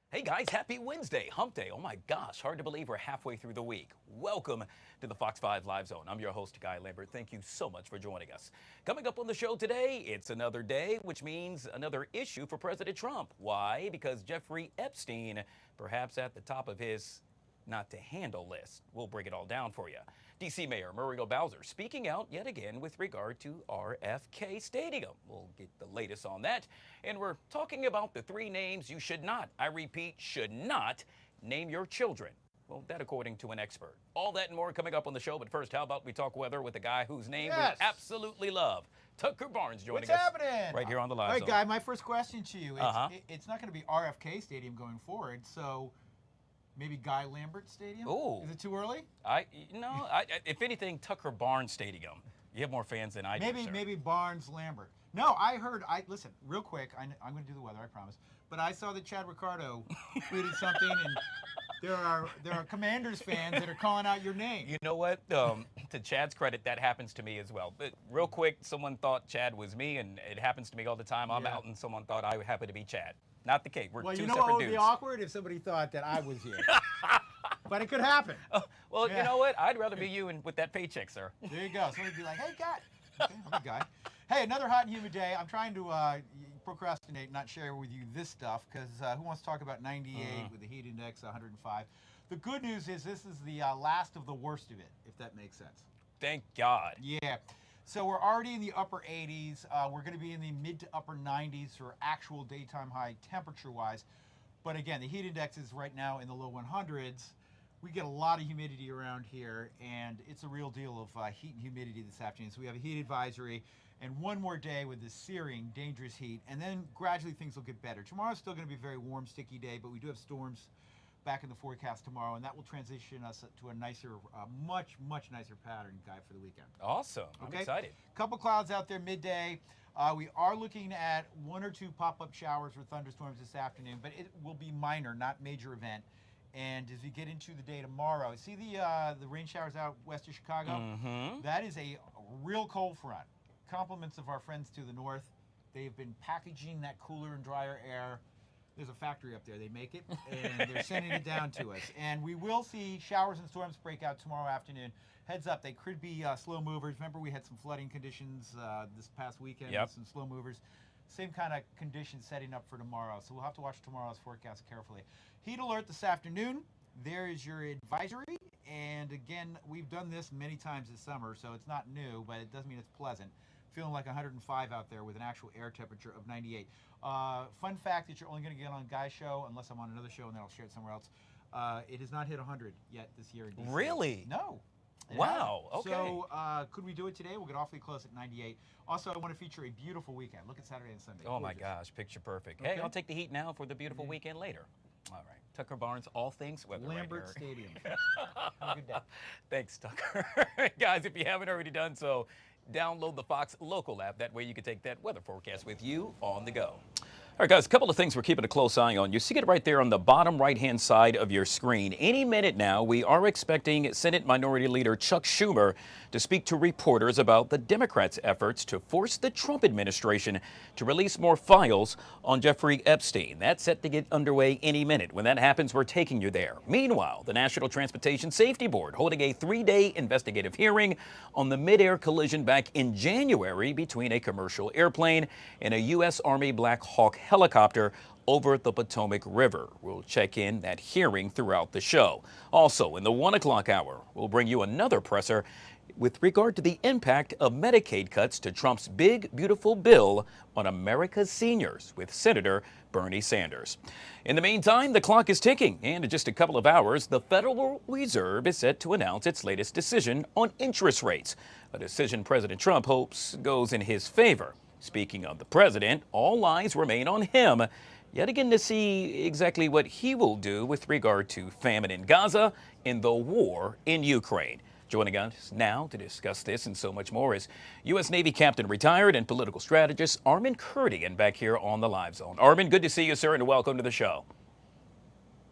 Hey guys, happy Wednesday, hump day. Oh my gosh, hard to believe we're halfway through the week. Welcome to the Fox 5 Live Zone. I'm your host, Guy Lambert. Thank you so much for joining us. Coming up on the show today, it's another day, which means another issue for President Trump. Why? Because Jeffrey Epstein, perhaps at the top of his not to handle list. We'll break it all down for you. D.C. Mayor Muriel Bowser speaking out yet again with regard to RFK Stadium. We'll get the latest on that. And we're talking about the three names you should not, I repeat, should not name your children. Well, that according to an expert. All that and more coming up on the show. But first, how about we talk weather with a guy whose name we absolutely love. Tucker Barnes joining us. What's happening? Right here on the Live All right, Zone. Guy, my first question to you. It's not going to be RFK Stadium going forward, so maybe Guy Lambert Stadium? Ooh. Is it too early? If anything, Tucker Barnes Stadium. You have more fans than I do, sir. Maybe Barnes Lambert. No, listen, real quick, I'm going to do the weather, I promise. But I saw that Chad Ricardo tweeted something, and there are Commanders fans that are calling out your name. You know what? To Chad's credit, that happens to me as well. But real quick, someone thought Chad was me, and it happens to me all the time. I'm out, and someone thought I happen to be Chad. Not the case. We're two separate dudes. Well, you know what would be awkward if somebody thought that I was here. But it could happen. Well, you know what? I'd rather be you and with that paycheck, sir. There you go. Somebody'd be like, hey, Guy. Okay, I'm a guy. Hey, another hot and humid day. I'm trying to procrastinate, not share with you this stuff, because who wants to talk about 98 with the heat index 105? The good news is this is the last of the worst of it, if that makes sense. Thank God. Yeah. So we're already in the upper 80s. We're going to be in the mid to upper 90s for actual daytime high temperature-wise. But again, the heat index is right now in the low 100s. We get a lot of humidity around here, and it's a real deal of heat and humidity this afternoon. So we have a heat advisory, and one more day with this searing, dangerous heat, and then gradually things will get better. Tomorrow's still going to be a very warm, sticky day, but we do have storms back in the forecast tomorrow, and that will transition us to a nicer, much nicer pattern, Guy, for the weekend. Awesome. I'm excited. Couple clouds out there midday. We are looking at one or two pop-up showers or thunderstorms this afternoon, but it will be minor, not major event. And as we get into the day tomorrow, see the rain showers out west of Chicago? Mm-hmm. That is a real cold front. Compliments of our friends to the north. They've been packaging that cooler and drier air. There's a factory up there. They make it, and they're sending it down to us. And we will see showers and storms break out tomorrow afternoon. Heads up, they could be slow movers. Remember, we had some flooding conditions this past weekend with some slow movers. Same kind of conditions setting up for tomorrow. So we'll have to watch tomorrow's forecast carefully. Heat alert this afternoon. There is your advisory. And again, we've done this many times this summer, so it's not new, but it doesn't mean it's pleasant. Feeling like 105 out there with an actual air temperature of 98. Fun fact that you're only going to get on Guy's show, unless I'm on another show, and then I'll share it somewhere else. It has not hit 100 yet this year in DC. Really? No. Wow. Okay. So could we do it today? We'll get awfully close at 98. Also, I want to feature a beautiful weekend. Look at Saturday and Sunday. Oh, Gorgeous. my gosh. Picture perfect. Okay. Hey, I'll take the heat now for the beautiful weekend later. All right. Tucker Barnes, all things weather. Lambert right Stadium. Have a good day. Thanks, Tucker. Guys, if you haven't already done so, download the Fox local app. That way you can take that weather forecast with you on the go. All right, guys, a couple of things we're keeping a close eye on. You see it right there on the bottom right-hand side of your screen. Any minute now, we are expecting Senate Minority Leader Chuck Schumer to speak to reporters about the Democrats' efforts to force the Trump administration to release more files on Jeffrey Epstein. That's set to get underway any minute. When that happens, we're taking you there. Meanwhile, the National Transportation Safety Board holding a 3-day investigative hearing on the mid-air collision back in January between a commercial airplane and a U.S. Army Black Hawk helicopter over the Potomac River. We'll check in that hearing throughout the show. Also, in the 1 o'clock hour, we'll bring you another presser with regard to the impact of Medicaid cuts to Trump's big, beautiful bill on America's seniors with Senator Bernie Sanders. In the meantime, the clock is ticking, and in just a couple of hours, the Federal Reserve is set to announce its latest decision on interest rates, a decision President Trump hopes goes in his favor. Speaking of the president, all eyes remain on him yet again to see exactly what he will do with regard to famine in Gaza and the war in Ukraine. Joining us now to discuss this and so much more is U.S. Navy Captain retired and political strategist Armin Kurdian back here on the Live Zone. Armin, good to see you, sir, and welcome to the show.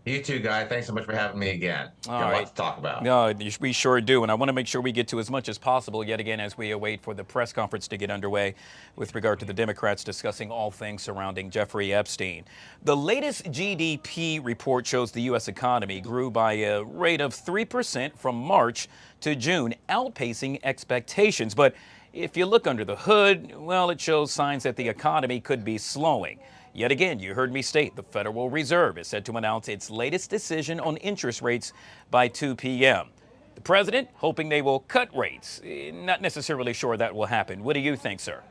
You too, Guy. Thanks so much for having me again. All Got a lot right. to talk about. No, we sure do. And I want to make sure we get to as much as possible yet again as we await for the press conference to get underway with regard to the Democrats discussing all things surrounding Jeffrey Epstein. The latest GDP report shows the U.S. economy grew by a rate of 3% from March to June, outpacing expectations. But if you look under the hood, well, it shows signs that the economy could be slowing. Yet again, you heard me state the Federal Reserve is set to announce its latest decision on interest rates by 2 p.m. The president hoping they will cut rates. Not necessarily sure that will happen. What do you think, sir?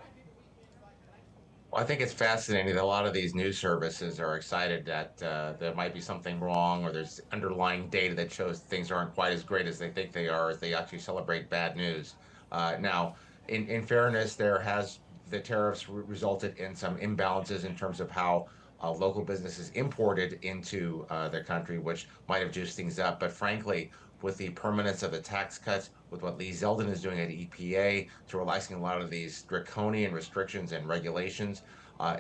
Well, I think it's fascinating that a lot of these news services are excited that there might be something wrong or there's underlying data that shows things aren't quite as great as they think they are as they actually celebrate bad news. Now, in fairness, the tariffs resulted in some imbalances in terms of how local businesses imported into the country, which might have juiced things up. But frankly, with the permanence of the tax cuts, with what Lee Zeldin is doing at EPA, to relaxing a lot of these draconian restrictions and regulations,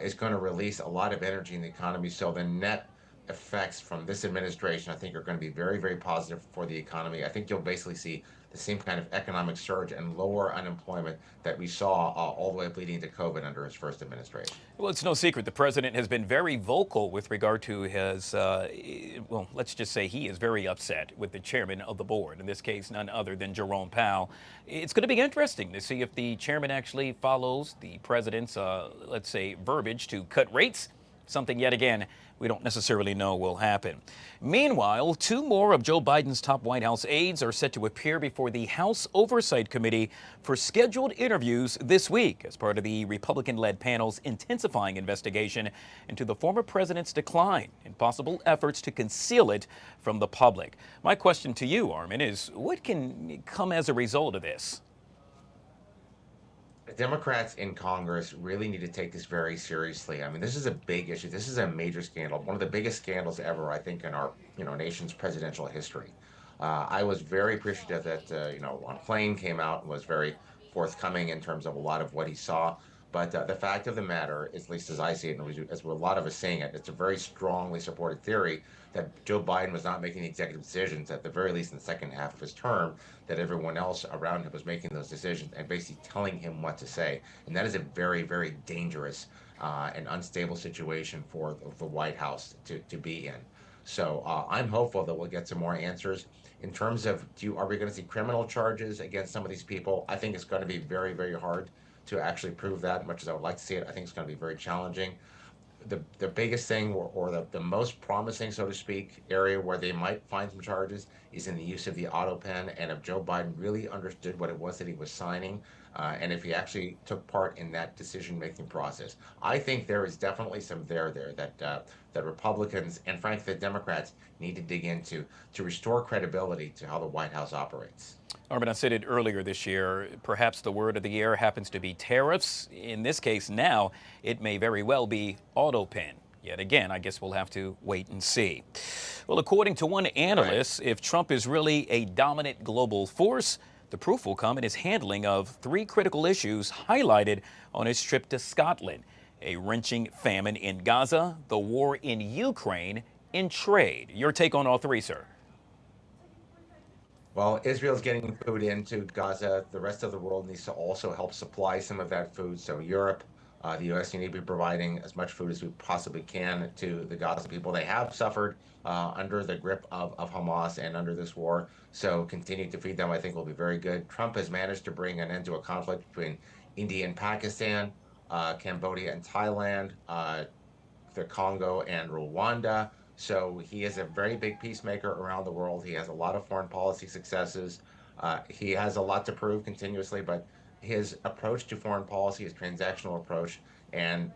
is going to release a lot of energy in the economy. So the net effects from this administration, I think, are going to be very, very positive for the economy. I think you'll basically see the same kind of economic surge and lower unemployment that we saw all the way up leading to COVID under his first administration. Well, it's no secret the president has been very vocal with regard to his, well, let's just say he is very upset with the chairman of the board, in this case, none other than Jerome Powell. It's going to be interesting to see if the chairman actually follows the president's, let's say, verbiage to cut rates, something yet again we don't necessarily know will happen. Meanwhile, 2 more of Joe Biden's top White House aides are set to appear before the House Oversight Committee for scheduled interviews this week as part of the Republican-led panel's intensifying investigation into the former president's decline and possible efforts to conceal it from the public. My question to you, Armin, is what can come as a result of this? The Democrats in Congress really need to take this very seriously. I mean, this is a big issue. This is a major scandal, one of the biggest scandals ever, I think, in our nation's presidential history. I was very appreciative that Ron Klain came out and was very forthcoming in terms of a lot of what he saw. But the fact of the matter, at least as I see it, and as a lot of us saying it, it's a very strongly supported theory that Joe Biden was not making the executive decisions, at the very least in the second half of his term, that everyone else around him was making those decisions and basically telling him what to say. And that is a very, very dangerous and unstable situation for the White House to be in. So I'm hopeful that we'll get some more answers. In terms of, are we going to see criminal charges against some of these people? I think it's going to be very, very hard to actually prove that, much as I would like to see it. I think it's going to be very challenging. The biggest thing, or the most promising, so to speak, area where they might find some charges is in the use of the auto pen, and if Joe Biden really understood what it was that he was signing, and if he actually took part in that decision-making process. I think there is definitely some there that Republicans and frankly the Democrats need to dig into to restore credibility to how the White House operates. Armin, I said it earlier this year, perhaps the word of the year happens to be tariffs. In this case now, it may very well be auto pen. Yet again, I guess we'll have to wait and see. Well, according to one analyst, if Trump is really a dominant global force, the proof will come in his handling of 3 critical issues highlighted on his trip to Scotland: a wrenching famine in Gaza, the war in Ukraine, and trade. Your take on all 3, sir? Well, Israel's getting food into Gaza. The rest of the world needs to also help supply some of that food. So Europe, the U.S. need to be providing as much food as we possibly can to the Gaza people. They have suffered under the grip of Hamas and under this war. So continuing to feed them, I think, will be very good. Trump has managed to bring an end to a conflict between India and Pakistan, Cambodia and Thailand, the Congo and Rwanda. So he is a very big peacemaker around the world. He has a lot of foreign policy successes. He has a lot to prove continuously, but his approach to foreign policy, his transactional approach, and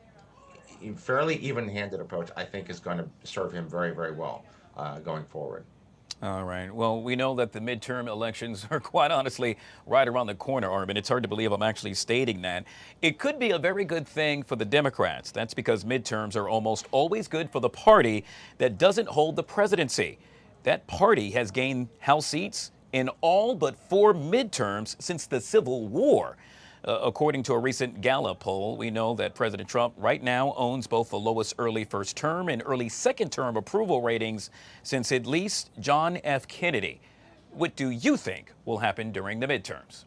fairly even-handed approach, I think is going to serve him very, very well going forward. All right. Well, we know that the midterm elections are quite honestly right around the corner, Armin. It's hard to believe I'm actually stating that. It could be a very good thing for the Democrats. That's because midterms are almost always good for the party that doesn't hold the presidency. That party has gained House seats in all but 4 midterms since the Civil War. According to a recent Gallup poll, we know that President Trump right now owns both the lowest early first term and early second term approval ratings since at least John F. Kennedy. What do you think will happen during the midterms?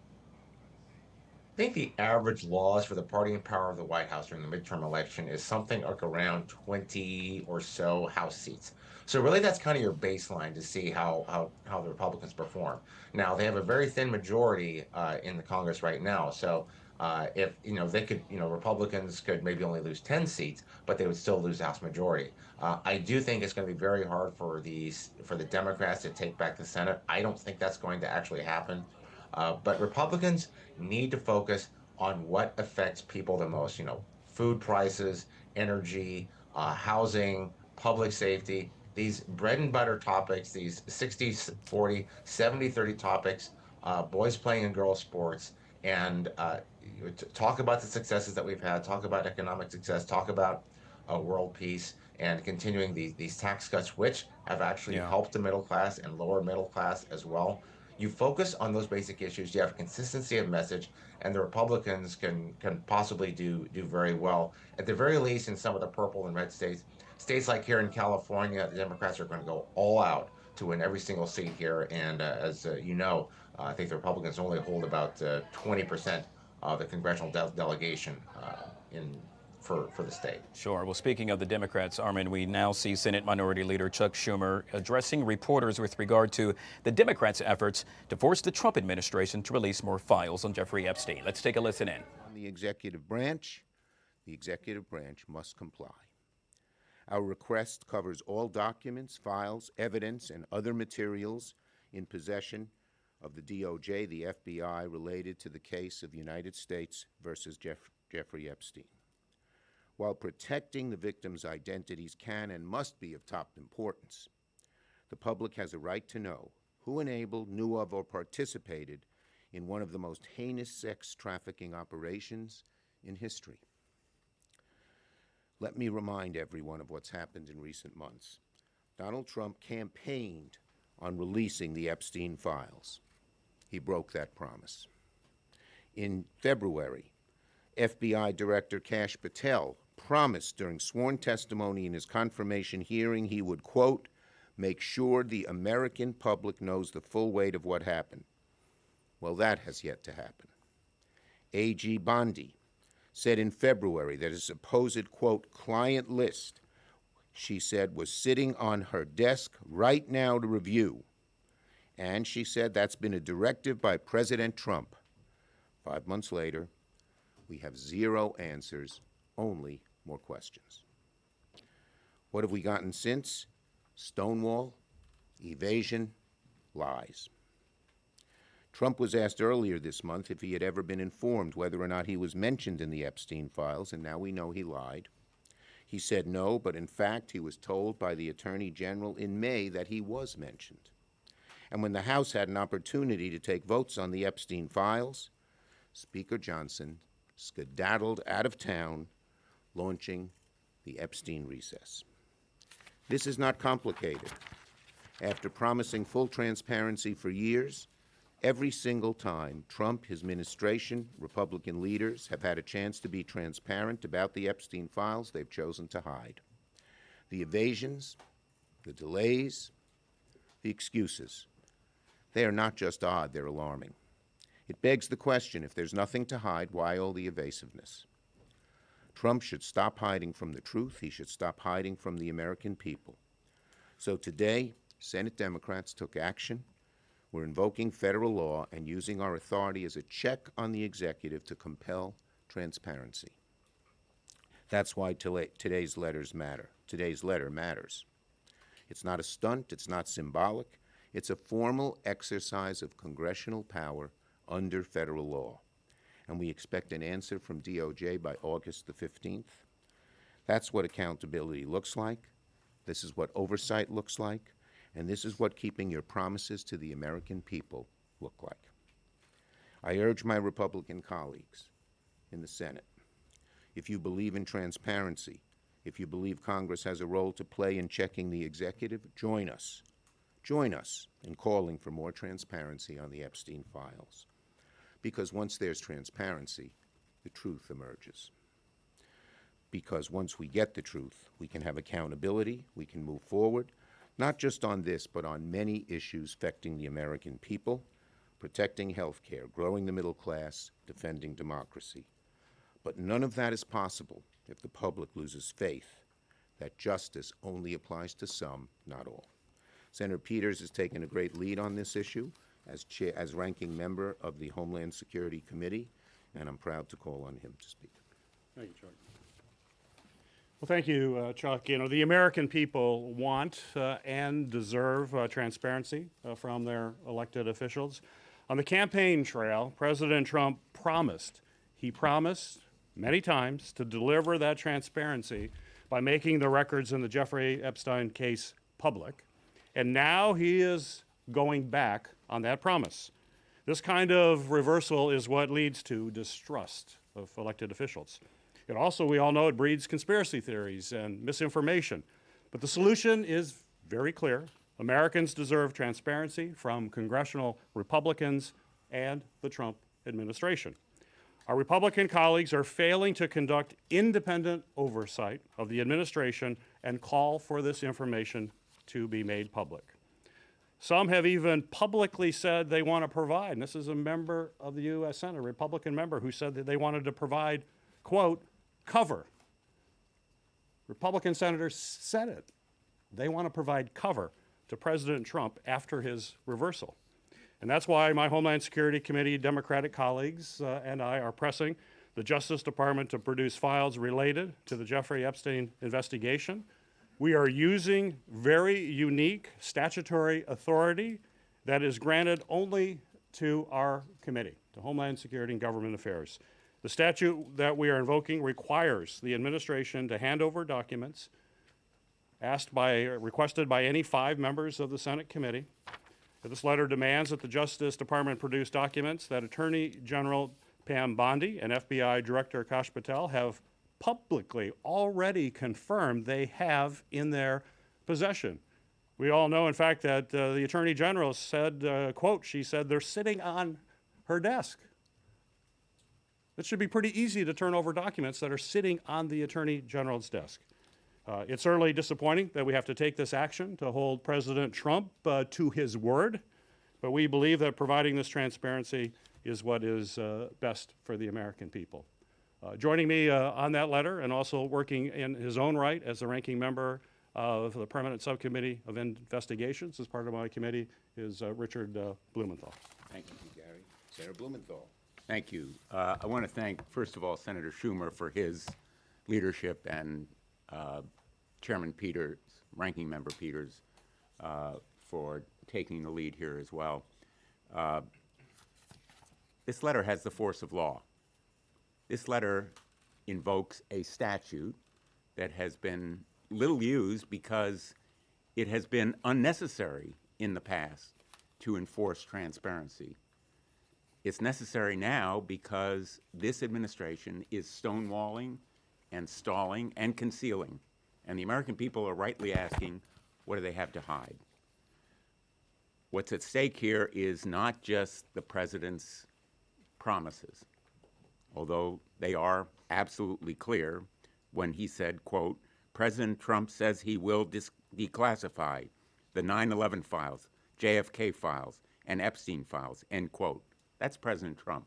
I think the average loss for the party in power of the White House during the midterm election is something like around 20 or so House seats. So really, that's kind of your baseline to see how the Republicans perform. Now they have a very thin majority in the Congress right now. So if they could, Republicans could maybe only lose 10 seats, but they would still lose the House majority. I do think it's going to be very hard for the Democrats to take back the Senate. I don't think that's going to actually happen. But Republicans need to focus on what affects people the most. Food prices, energy, housing, public safety. These bread and butter topics, these 60-40, 70-30 topics, boys playing and girls sports, and talk about the successes that we've had, talk about economic success, talk about world peace, and continuing these tax cuts, which have actually helped the middle class and lower middle class as well. You focus on those basic issues, you have consistency of message, and the Republicans can possibly do very well. At the very least, in some of the purple and red states like here in California, the Democrats are going to go all out to win every single seat here. And as you know, I think the Republicans only hold about 20% of the congressional delegation for the state. Sure. Well, speaking of the Democrats, Armin, we now see Senate Minority Leader Chuck Schumer addressing reporters with regard to the Democrats' efforts to force the Trump administration to release more files on Jeffrey Epstein. Let's take a listen in. On the executive branch must comply. Our request covers all documents, files, evidence, and other materials in possession of the DOJ, the FBI, related to the case of United States versus Jeffrey Epstein. While protecting the victims' identities can and must be of top importance, the public has a right to know who enabled, knew of, or participated in one of the most heinous sex trafficking operations in history. Let me remind everyone of what's happened in recent months. Donald Trump campaigned on releasing the Epstein files. He broke that promise. In February, FBI Director Kash Patel promised during sworn testimony in his confirmation hearing he would, quote, make sure the American public knows the full weight of what happened. Well, that has yet to happen. A.G. Bondi said in February that his supposed, quote, client list, she said, was sitting on her desk right now to review. And she said that's been a directive by President Trump. 5 months later, we have zero answers, only more questions. What have we gotten since? Stonewall, evasion, lies. Trump was asked earlier this month if he had ever been informed whether or not he was mentioned in the Epstein files, and now we know he lied. He said no, but in fact he was told by the Attorney General in May that he was mentioned. And when the House had an opportunity to take votes on the Epstein files, Speaker Johnson skedaddled out of town, launching the Epstein recess. This is not complicated. After promising full transparency for years, every single time Trump, his administration, Republican leaders have had a chance to be transparent about the Epstein files, they've chosen to hide. The evasions, the delays, the excuses, they are not just odd, they're alarming. It begs the question, if there's nothing to hide, why all the evasiveness? Trump should stop hiding from the truth. He should stop hiding from the American people. So today, Senate Democrats took action. We're invoking federal law and using our authority as a check on the executive to compel transparency. That's why today's letter matters. It's not a stunt, it's not symbolic, it's a formal exercise of congressional power under federal law. And we expect an answer from DOJ by August the 15th. That's what accountability looks like. This is what oversight looks like. And this is what keeping your promises to the American people look like. I urge my Republican colleagues in the Senate, if you believe in transparency, if you believe Congress has a role to play in checking the executive, join us. Join us in calling for more transparency on the Epstein files. Because once there's transparency, the truth emerges. Because once we get the truth, we can have accountability, we can move forward, not just on this, but on many issues affecting the American people, protecting health care, growing the middle class, defending democracy. But none of that is possible if the public loses faith that justice only applies to some, not all. Senator Peters has taken a great lead on this issue as ranking member of the Homeland Security Committee, and I'm proud to call on him to speak. Thank you, Chuck. Well, thank you, Chuck. You know, the American people want and deserve transparency from their elected officials. On the campaign trail, President Trump promised many times to deliver that transparency by making the records in the Jeffrey Epstein case public. And now he is going back on that promise. This kind of reversal is what leads to distrust of elected officials. It also, we all know, it breeds conspiracy theories and misinformation. But the solution is very clear. Americans deserve transparency from congressional Republicans and the Trump administration. Our Republican colleagues are failing to conduct independent oversight of the administration and call for this information to be made public. Some have even publicly said they want to provide, and this is a member of the U.S. Senate, a Republican member, who said that they wanted to provide, quote, cover. Republican senators said it. They want to provide cover to President Trump after his reversal. And that's why my Homeland Security Committee Democratic colleagues and I are pressing the Justice Department to produce files related to the Jeffrey Epstein investigation. We are using very unique statutory authority that is granted only to our committee, to Homeland Security and Government Affairs. The statute that we are invoking requires the administration to hand over documents requested by any 5 members of the Senate committee. This letter demands that the Justice Department produce documents that Attorney General Pam Bondi and FBI Director Akash Patel have publicly already confirmed they have in their possession. We all know, in fact, that the Attorney General said, quote, she said, they're sitting on her desk. It should be pretty easy to turn over documents that are sitting on the Attorney General's desk. It's certainly disappointing that we have to take this action to hold President Trump to his word, but we believe that providing this transparency is what is best for the American people. Joining me on that letter and also working in his own right as the ranking member of the Permanent Subcommittee of Investigations as part of my committee is Richard Blumenthal. Thank you, Gary. Senator Blumenthal. Thank you. I want to thank, first of all, Senator Schumer for his leadership and Chairman Peters, Ranking Member Peters, for taking the lead here as well. This letter has the force of law. This letter invokes a statute that has been little used because it has been unnecessary in the past to enforce transparency. It's necessary now because this administration is stonewalling and stalling and concealing. And the American people are rightly asking, what do they have to hide? What's at stake here is not just the president's promises, although they are absolutely clear when he said, quote, President Trump says he will declassify the 9/11 files, JFK files, and Epstein files, end quote. That's President Trump.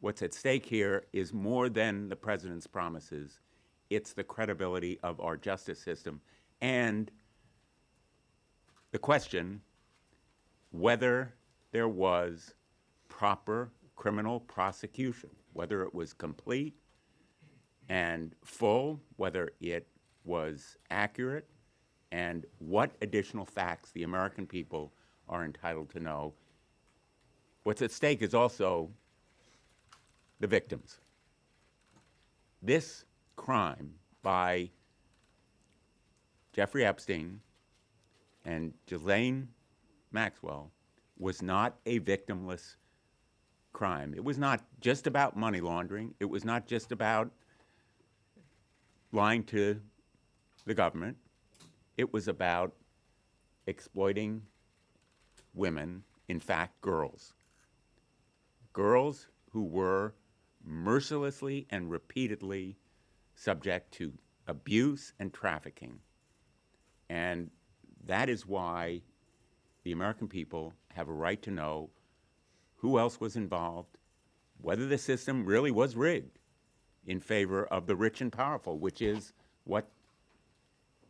What's at stake here is more than the president's promises. It's the credibility of our justice system and the question whether there was proper criminal prosecution, whether it was complete and full, whether it was accurate, and what additional facts the American people are entitled to know. What's at stake is also the victims. This crime by Jeffrey Epstein and Ghislaine Maxwell was not a victimless crime. It was not just about money laundering. It was not just about lying to the government. It was about exploiting women, in fact, girls. girls who were mercilessly and repeatedly subject to abuse and trafficking. And that is why the American people have a right to know who else was involved, whether the system really was rigged in favor of the rich and powerful, which is what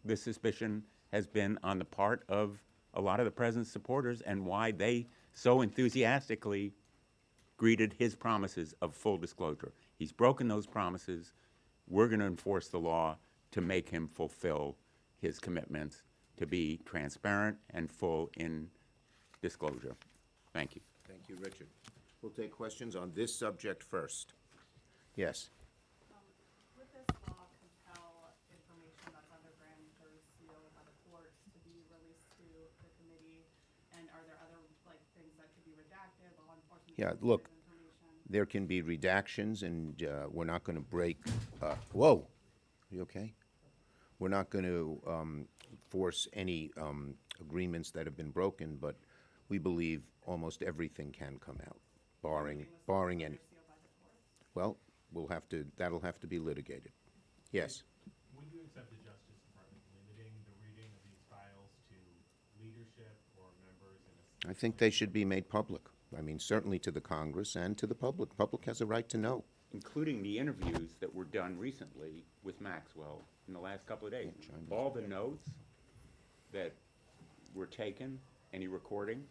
the suspicion has been on the part of a lot of the president's supporters, and why they so enthusiastically greeted his promises of full disclosure. He's broken those promises. We're going to enforce the law to make him fulfill his commitments to be transparent and full in disclosure. Thank you. Thank you, Richard. We'll take questions on this subject first. Yes. Would this law compel information that's under grand jury seal by the courts to be released to the committee? And are there other things that could be redacted, law enforcement? Yeah, look, there can be redactions, and we're not going to break. Whoa, you okay? We're not going to force any agreements that have been broken, but we believe almost everything can come out, barring any. Well, that'll have to be litigated. Yes. Would you accept the Justice Department limiting the reading of these files to leadership or members in a... I think they should be made public. I mean, certainly to the Congress and to the public. Public has a right to know. Including the interviews that were done recently with Maxwell in the last couple of days. All the notes that were taken, any recordings,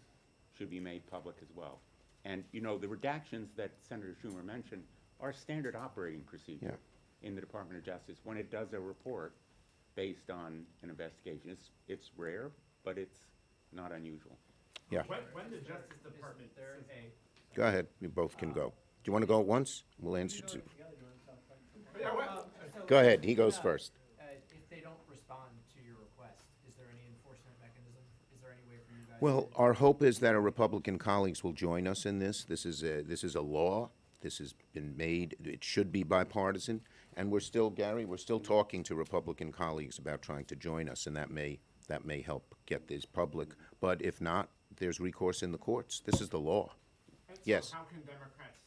should be made public as well. And, you know, the redactions that Senator Schumer mentioned are standard operating procedure in the Department of Justice when it does a report based on an investigation. It's rare, but it's not unusual. Yeah. When the Justice Department... Go ahead. You both can go. Do you want to go at once? We'll answer to. Go ahead. He goes first. If they don't respond to your request, is there any enforcement mechanism? Is there any way for you guys? Well, our hope is that our Republican colleagues will join us in this. This is a law. This has been made. It should be bipartisan, and we're still, Gary, we're still talking to Republican colleagues about trying to join us, and that may help get this public. But if not, there's recourse in the courts. This is the law. Yes. How can Democrats,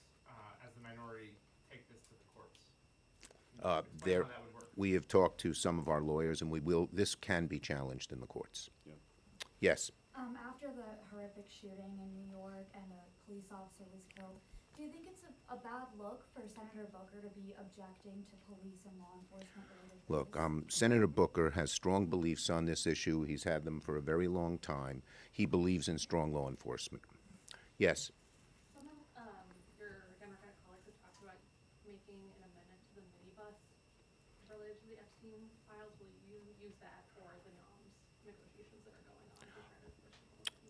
as the minority, take this to the courts? There, How that would work. we have talked to some of our lawyers, and this can be challenged in the courts. Yeah. Yes. After the horrific shooting in New York and a police officer was killed, do you think it's a bad look for Senator Booker to be objecting to police and law enforcement related Look, cases? Senator Booker has strong beliefs on this issue. He's had them for a very long time. He believes in strong law enforcement. Yes. Some of your Democratic colleagues have talked about making an amendment to the minibus related to the Epstein files. Will you use that for the NOMS negotiations that are going on?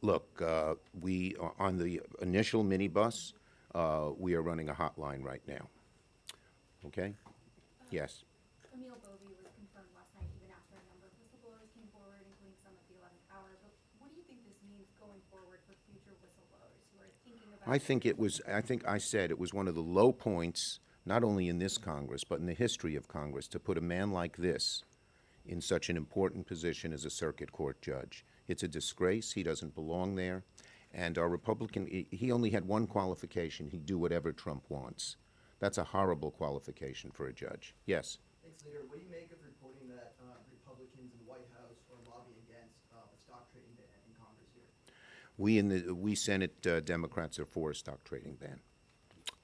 Look, we on the initial minibus, we are running a hotline right now. Okay? Yes. Emil Bovee was confirmed last night even after a number of whistleblowers came forward, including some at the 11th hour. But what do you think this means going forward for future whistleblowers who are thinking about... I think I said it was one of the low points, not only in this Congress, but in the history of Congress, to put a man like this in such an important position as a circuit court judge. It's a disgrace. He doesn't belong there. And our Republican, he only had one qualification. He'd do whatever Trump wants. That's a horrible qualification for a judge. Yes? Thanks, Leader. What do you make of reporting that Republicans in the White House are lobbying against a stock trading ban in Congress here? We Senate Democrats are for a stock trading ban.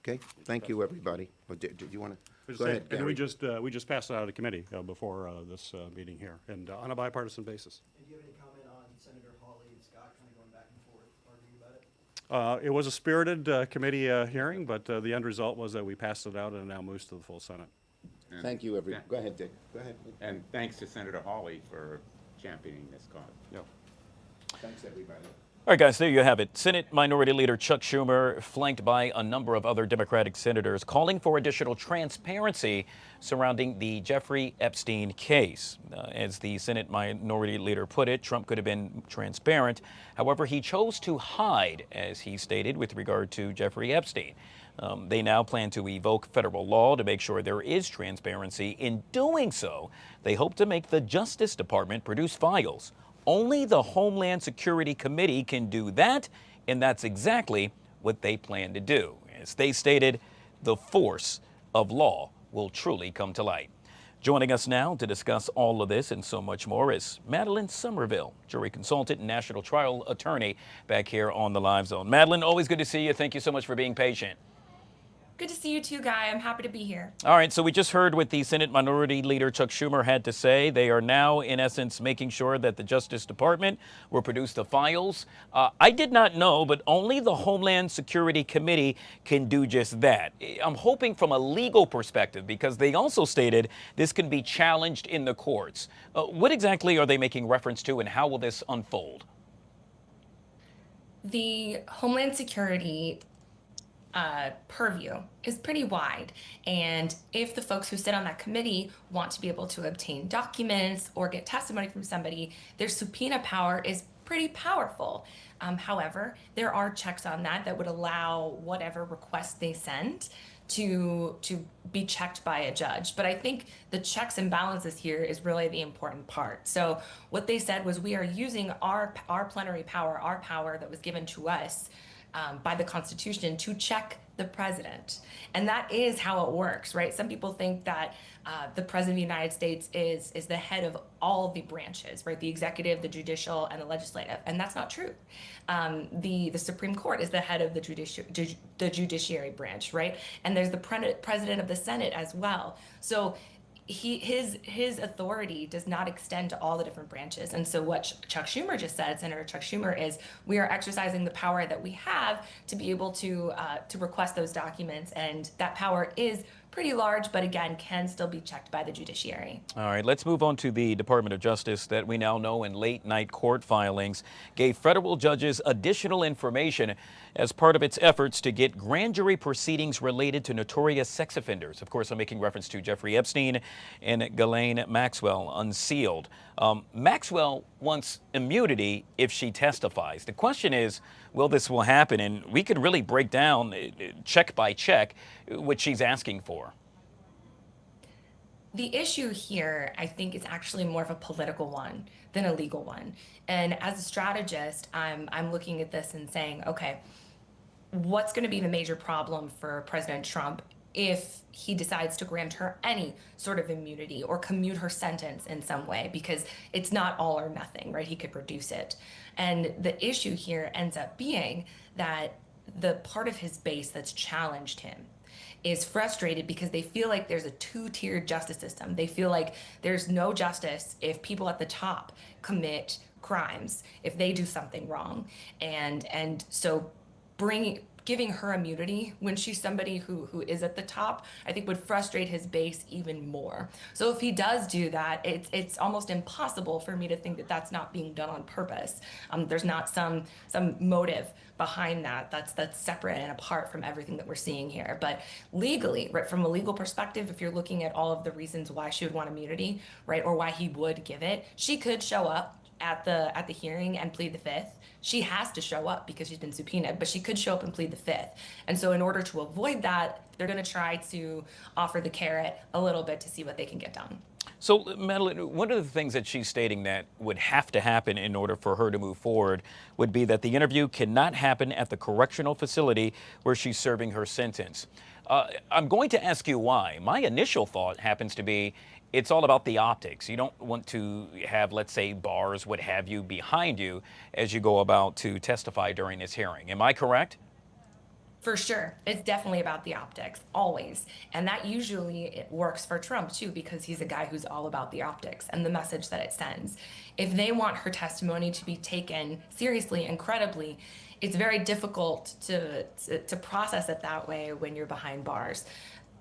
Okay? Thank you, everybody. Do you want to? Go ahead, And Gary. we just passed it out of committee before this meeting here, and on a bipartisan basis. And do you have any comment on Senator Hawley and Scott kind of going back and forth, arguing about it? It was a spirited committee hearing, but the end result was that we passed it out and it now moves to the full Senate. And Thank you, everyone. Go ahead, Dick. Go ahead. And thanks to Senator Hawley for championing this cause. Yeah. Thanks, everybody. All right, guys, there you have it. Senate Minority Leader Chuck Schumer, flanked by a number of other Democratic senators, calling for additional transparency surrounding the Jeffrey Epstein case. As the Senate Minority Leader put it, Trump could have been transparent. However, he chose to hide, as he stated, with regard to Jeffrey Epstein. They now plan to evoke federal law to make sure there is transparency. In doing so, they hope to make the Justice Department produce files. Only the Homeland Security Committee can do that, and that's exactly what they plan to do. fairness. They stated the force of law will truly come to light. Joining us now to discuss all of this and so much more is Madeline Somerville, jury consultant and national trial attorney, back here on the Live Zone. Madeline, always good to see you. Thank you so much for being patient. Good to see you too, Guy. I'm happy to be here. All right, so we just heard what the Senate Minority Leader Chuck Schumer had to say. They are now, in essence, making sure that the Justice Department will produce the files. I did not know, but only the Homeland Security Committee can do just that. I'm hoping from a legal perspective, because they also stated this can be challenged in the courts. What exactly are they making reference to, and how will this unfold? The Homeland Security purview is pretty wide, and if the folks who sit on that committee want to be able to obtain documents or get testimony from somebody, their subpoena power is pretty powerful. However, there are checks on that would allow whatever request they send to be checked by a judge. But I think the checks and balances here is really the important part. So what they said was, we are using our plenary power, our power that was given to us by the Constitution, to check the president. And that is how it works, right? Some people think that the president of the United States is the head of all the branches, right? The executive, the judicial, and the legislative. And that's not true. The Supreme Court is the head of the judiciary branch, right? And there's the president of the Senate as well. So his authority does not extend to all the different branches. And so what Chuck Schumer just said, Senator Chuck Schumer, is we are exercising the power that we have to be able to request those documents. And that power is pretty large, but again, can still be checked by the judiciary. All right, let's move on to the Department of Justice that we now know in late night court filings gave federal judges additional information as part of its efforts to get grand jury proceedings related to notorious sex offenders. Of course, I'm making reference to Jeffrey Epstein and Ghislaine Maxwell unsealed. Maxwell wants immunity if she testifies. The question is, will this will happen? And we could really break down check by check what she's asking for. The issue here, I think, is actually more of a political one than a legal one. And as a strategist, I'm looking at this and saying, okay, what's going to be the major problem for President Trump if he decides to grant her any sort of immunity or commute her sentence in some way? Because it's not all or nothing, right? He could reduce it. And the issue here ends up being that the part of his base that's challenged him is frustrated because they feel like there's a two-tiered justice system. They feel like there's no justice if people at the top commit crimes, if they do something wrong. And so giving her immunity when she's somebody who is at the top, I think would frustrate his base even more. So if he does do that, it's almost impossible for me to think that that's not being done on purpose. There's not some motive behind that's separate and apart from everything that we're seeing here. But legally, right, from a legal perspective, if you're looking at all of the reasons why she would want immunity, right, or why he would give it, she could show up at the hearing and plead the fifth. She has to show up because she's been subpoenaed, but she could show up and plead the fifth. And so in order to avoid that, they're going to try to offer the carrot a little bit to see what they can get done. So, Madeline, one of the things that she's stating that would have to happen in order for her to move forward would be that the interview cannot happen at the correctional facility where she's serving her sentence. I'm going to ask you why. My initial thought happens to be it's all about the optics. You don't want to have, let's say, bars, what have you, behind you as you go about to testify during this hearing. Am I correct? For sure. It's definitely about the optics, always. And that usually it works for Trump, too, because he's a guy who's all about the optics and the message that it sends. If they want her testimony to be taken seriously and credibly, it's very difficult to process it that way when you're behind bars.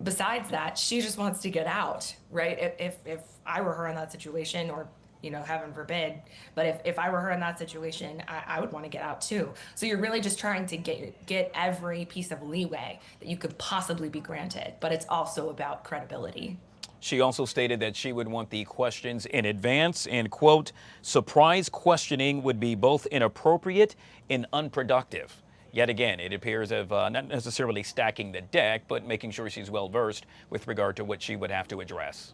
Besides that, she just wants to get out, right? If I were her in that situation, or, you know, heaven forbid, but if I were her in that situation, I would want to get out too. So you're really just trying to get every piece of leeway that you could possibly be granted, but it's also about credibility. She also stated that she would want the questions in advance and, quote, surprise questioning would be both inappropriate and unproductive. Yet again, it appears of not necessarily stacking the deck, but making sure she's well versed with regard to what she would have to address.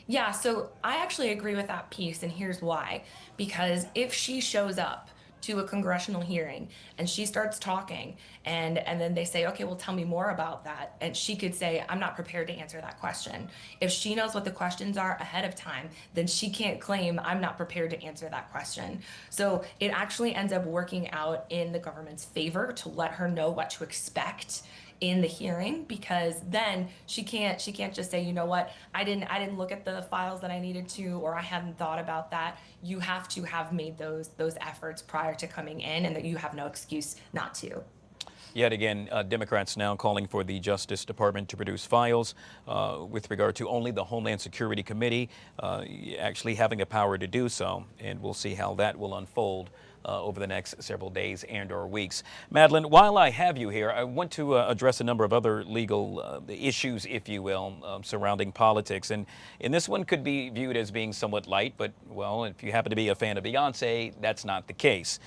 Yeah, so I actually agree with that piece, and here's why. Because if she shows up to a congressional hearing and she starts talking and then they say, okay, well, tell me more about that. And she could say, I'm not prepared to answer that question. If she knows what the questions are ahead of time, then she can't claim I'm not prepared to answer that question. So it actually ends up working out in the government's favor to let her know what to expect in the hearing, because then she can't just say, you know what, I didn't look at the files that I needed to, or I hadn't thought about that. You have to have made those efforts prior to coming in, and that you have no excuse not to. Yet again, Democrats now calling for the Justice Department to produce files with regard to only the Homeland Security Committee actually having the power to do so. And we'll see how that will unfold over the next several days and or weeks. Madeline, while I have you here, I want to address a number of other legal issues, if you will, surrounding politics. And this one could be viewed as being somewhat light, but, well, if you happen to be a fan of Beyonce, that's not the case.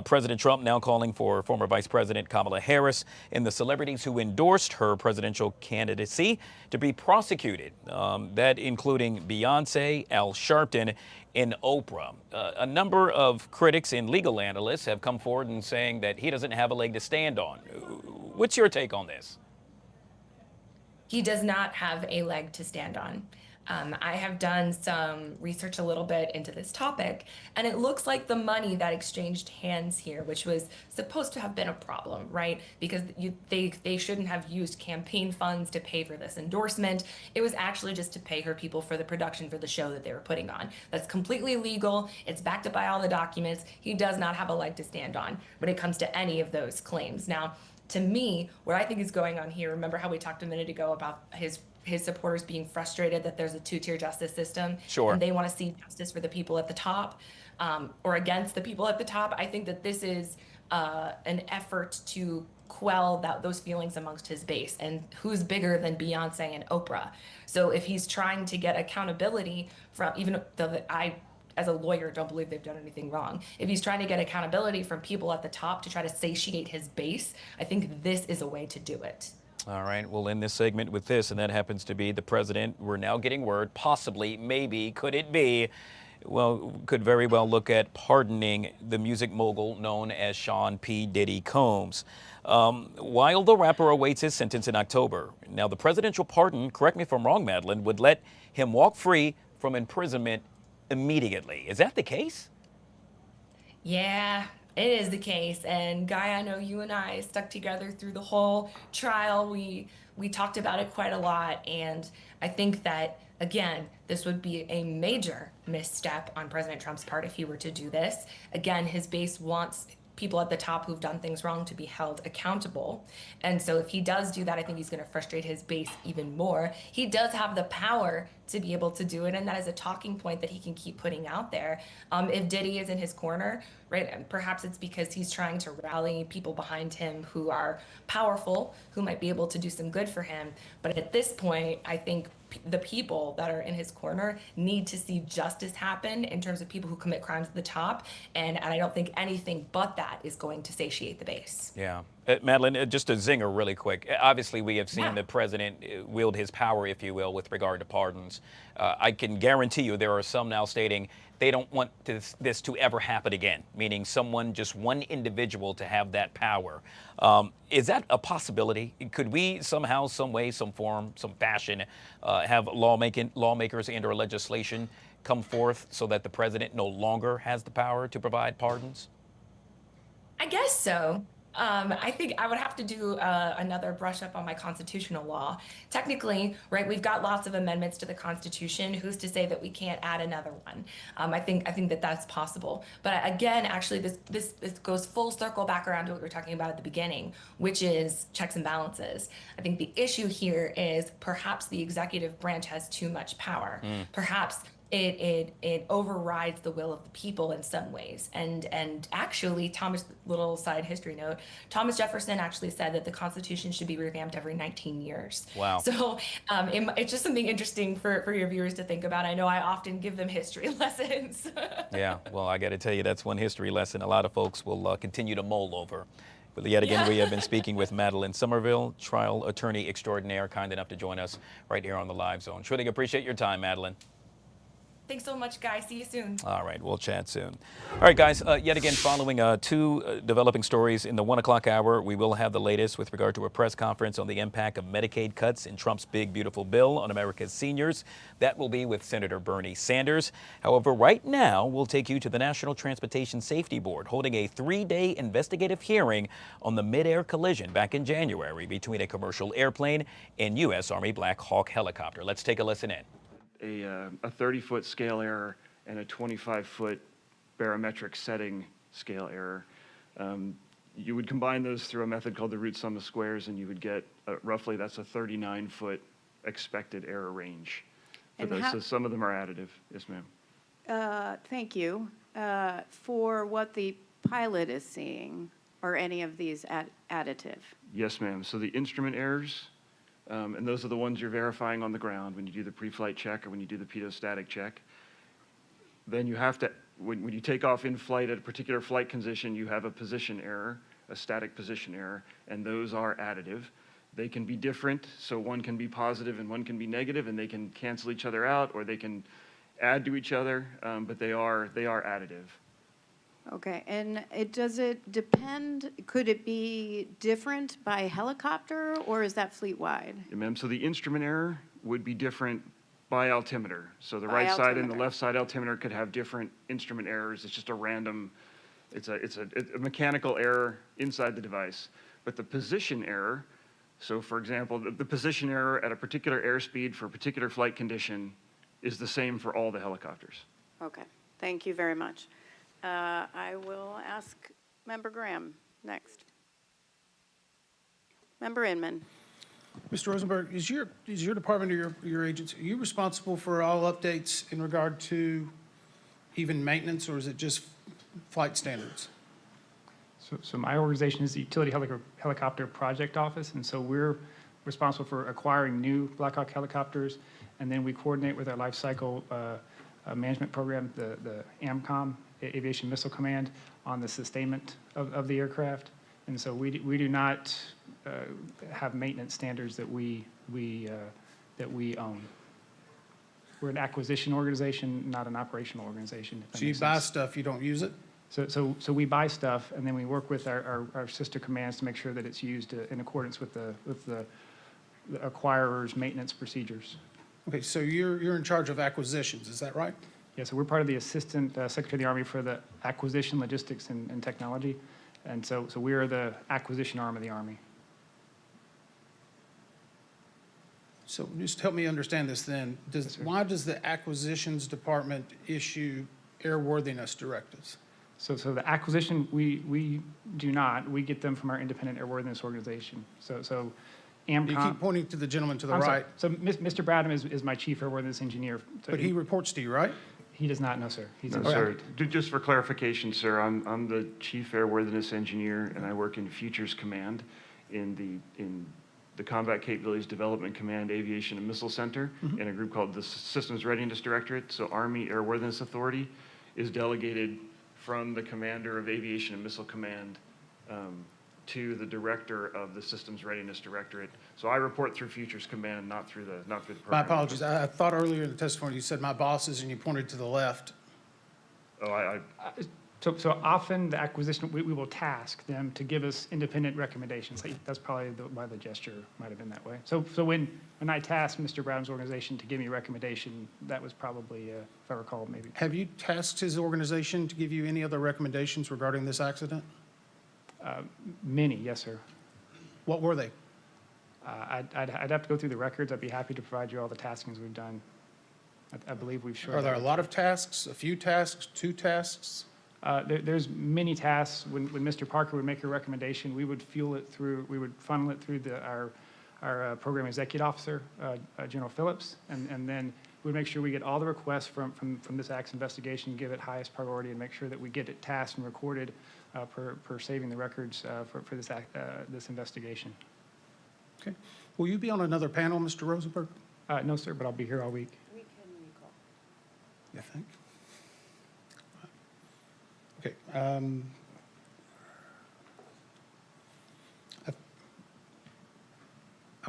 President Trump now calling for former Vice President Kamala Harris and the celebrities who endorsed her presidential candidacy to be prosecuted, that including Beyonce, Al Sharpton, and Oprah. A number of critics and legal analysts have come forward and saying that he doesn't have a leg to stand on. What's your take on this? He does not have a leg to stand on. I have done some research a little bit into this topic, and it looks like the money that exchanged hands here, which was supposed to have been a problem, right? Because they shouldn't have used campaign funds to pay for this endorsement. It was actually just to pay her people for the production for the show that they were putting on. That's completely legal. It's backed up by all the documents. He does not have a leg to stand on when it comes to any of those claims. Now, to me, what I think is going on here, remember how we talked a minute ago about his supporters being frustrated that there's a two-tier justice system, Sure, and they want to see justice for the people at the top, or against the people at the top. I think that this is an effort to quell those feelings amongst his base. And who's bigger than Beyonce and Oprah? So if he's trying to get accountability from, even though I, as a lawyer, don't believe they've done anything wrong, if he's trying to get accountability from people at the top to try to satiate his base, I think this is a way to do it. All right, we'll end this segment with this, and that happens to be the president. We're now getting word, possibly, maybe, could it be, well, could very well look at pardoning the music mogul known as Sean P. Diddy Combs, while the rapper awaits his sentence in October. Now, the presidential pardon, correct me if I'm wrong, Madeline, would let him walk free from imprisonment immediately. Is that the case? Yeah, it is the case. And Guy, I know you and I stuck together through the whole trial. We talked about it quite a lot. And I think that, again, this would be a major misstep on President Trump's part if he were to do this. Again, his base wants people at the top who've done things wrong to be held accountable. And so if he does do that, I think he's going to frustrate his base even more. He does have the power to be able to do it, and that is a talking point that he can keep putting out there. If Diddy is in his corner, right, perhaps it's because he's trying to rally people behind him who are powerful, who might be able to do some good for him. But at this point, I think the people that are in his corner need to see justice happen in terms of people who commit crimes at the top. And I don't think anything but that is going to satiate the base. Yeah. Madeline, just a zinger really quick. Obviously, we have seen the president wield his power, if you will, with regard to pardons. I can guarantee you there are some now stating they don't want this to ever happen again, meaning someone, just one individual to have that power. Is that a possibility? Could we somehow, some way, some form, some fashion have lawmakers and or legislation come forth so that the president no longer has the power to provide pardons? I guess so. I think I would have to do another brush up on my constitutional law. Technically, right, we've got lots of amendments to the Constitution. Who's to say that we can't add another one? I think that that's possible. But again, actually, this goes full circle back around to what we were talking about at the beginning, which is checks and balances. I think the issue here is perhaps the executive branch has too much power. Perhaps it overrides the will of the people in some ways. And actually, little side history note, Thomas Jefferson actually said that the Constitution should be revamped every 19 years. Wow. So it's just something interesting for your viewers to think about. I know I often give them history lessons. Yeah, well, I got to tell you, that's one history lesson a lot of folks will continue to mull over. But yet again, we have been speaking with Madeline Somerville, trial attorney extraordinaire, kind enough to join us right here on the Live Zone. Truly appreciate your time, Madeline. Thanks so much, guys. See you soon. All right, we'll chat soon. All right, guys, yet again, following two developing stories in the 1 o'clock hour, we will have the latest with regard to a press conference on the impact of Medicaid cuts in Trump's big, beautiful bill on America's seniors. That will be with Senator Bernie Sanders. However, right now, we'll take you to the National Transportation Safety Board, holding a 3-day investigative hearing on the mid-air collision back in January between a commercial airplane and U.S. Army Black Hawk helicopter. Let's take a listen in. A 30-foot scale error and a 25-foot barometric setting scale error. You would combine those through a method called the root sum of squares, and you would get roughly, that's a 39-foot expected error range for And those. how- So some of them are additive. Yes, ma'am. Thank you. For what the pilot is seeing, are any of these additive? Yes, ma'am. So the instrument errors, and those are the ones you're verifying on the ground when you do the pre-flight check or when you do the pedostatic check. Then you have to, when you take off in flight at a particular flight condition, you have a position error, a static position error, and those are additive. They can be different, so one can be positive and one can be negative, and they can cancel each other out, or they can add to each other, but they are additive. Okay, and does it depend, could it be different by helicopter, or is that fleet-wide? Yeah, ma'am. So the instrument error would be different by altimeter. So the By right side and the altimeter. left side altimeter could have different instrument errors. It's just a random, it's a mechanical error inside the device. But the position error, so for example, the position error at a particular airspeed for a particular flight condition is the same for all the helicopters. Okay, thank you very much. I will ask Member Graham next. Member Inman. Mr. Rosenberg, is your department or your agency, are you responsible for all updates in regard to even maintenance, or is it just flight standards? So my organization is the Utility Helicopter Project Office, and so we're responsible for acquiring new Black Hawk helicopters, and then we coordinate with our life cycle management program, the AMCOM, Aviation Missile Command, on the sustainment of the aircraft. And so we do not have maintenance standards that we own. We're an acquisition organization, not an operational organization. if that So you makes buy sense. stuff, you don't use it? So we buy stuff, and then we work with our sister commands to make sure that it's used in accordance with the acquirer's maintenance procedures. Okay, so you're in charge of acquisitions, is that right? Yeah, so we're part of the Assistant Secretary of the Army for the Acquisition, Logistics, and Technology. And so we are the acquisition arm of the Army. So just help me understand this then. Why does the acquisitions department issue airworthiness directives? So the acquisition, we do not. We get them from our independent airworthiness organization. So AMCOM. You keep pointing to the gentleman to the I'm sorry. right. So Mr. Bradham is my chief airworthiness engineer. So But he reports to you, right? He does not, no, sir. He's No, in sir. Just for clarification, sir, I'm the chief airworthiness engineer, and I work in Futures Command in the Combat Capabilities Development Command Aviation and Missile Center in a group called the Systems Readiness Directorate. So Army Airworthiness Authority is delegated from the commander of Aviation and Missile Command to the director of the Systems Readiness Directorate. So I report through Futures Command, not through the program. My apologies. I thought earlier in the testimony you said my bosses and you pointed to the left. Oh, So often the acquisition, we will task them to give us independent recommendations. That's probably why the gesture might have been that way. So when I tasked Mr. Brown's organization to give me a recommendation, that was probably, if I recall, maybe. Have you tasked his organization to give you any other recommendations regarding this accident? Many, yes, sir. What were they? I'd have to go through the records. I'd be happy to provide you all the taskings we've done. I believe we've shown. Are there a lot of tasks, a few tasks, 2 tasks? There's many tasks. When Mr. Parker would make a recommendation, we would funnel it through our program executive officer, General Phillips, and then we'd make sure we get all the requests from this acts investigation, give it highest priority, and make sure that we get it tasked and recorded per saving the records for this investigation. Okay. Will you be on another panel, Mr. Rosenberg? No, sir, but I'll be here all week. We can recall. You think? Okay. I'm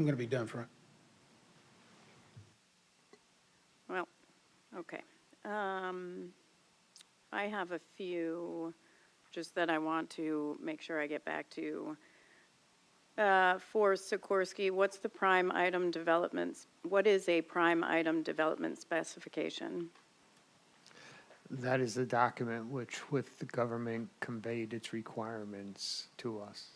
going to be done for. Well, okay. I have a few just that I want to make sure I get back to. For Sikorsky, what's the prime item developments? What is a prime item development specification? That is the document which, with the government, conveyed its requirements to us.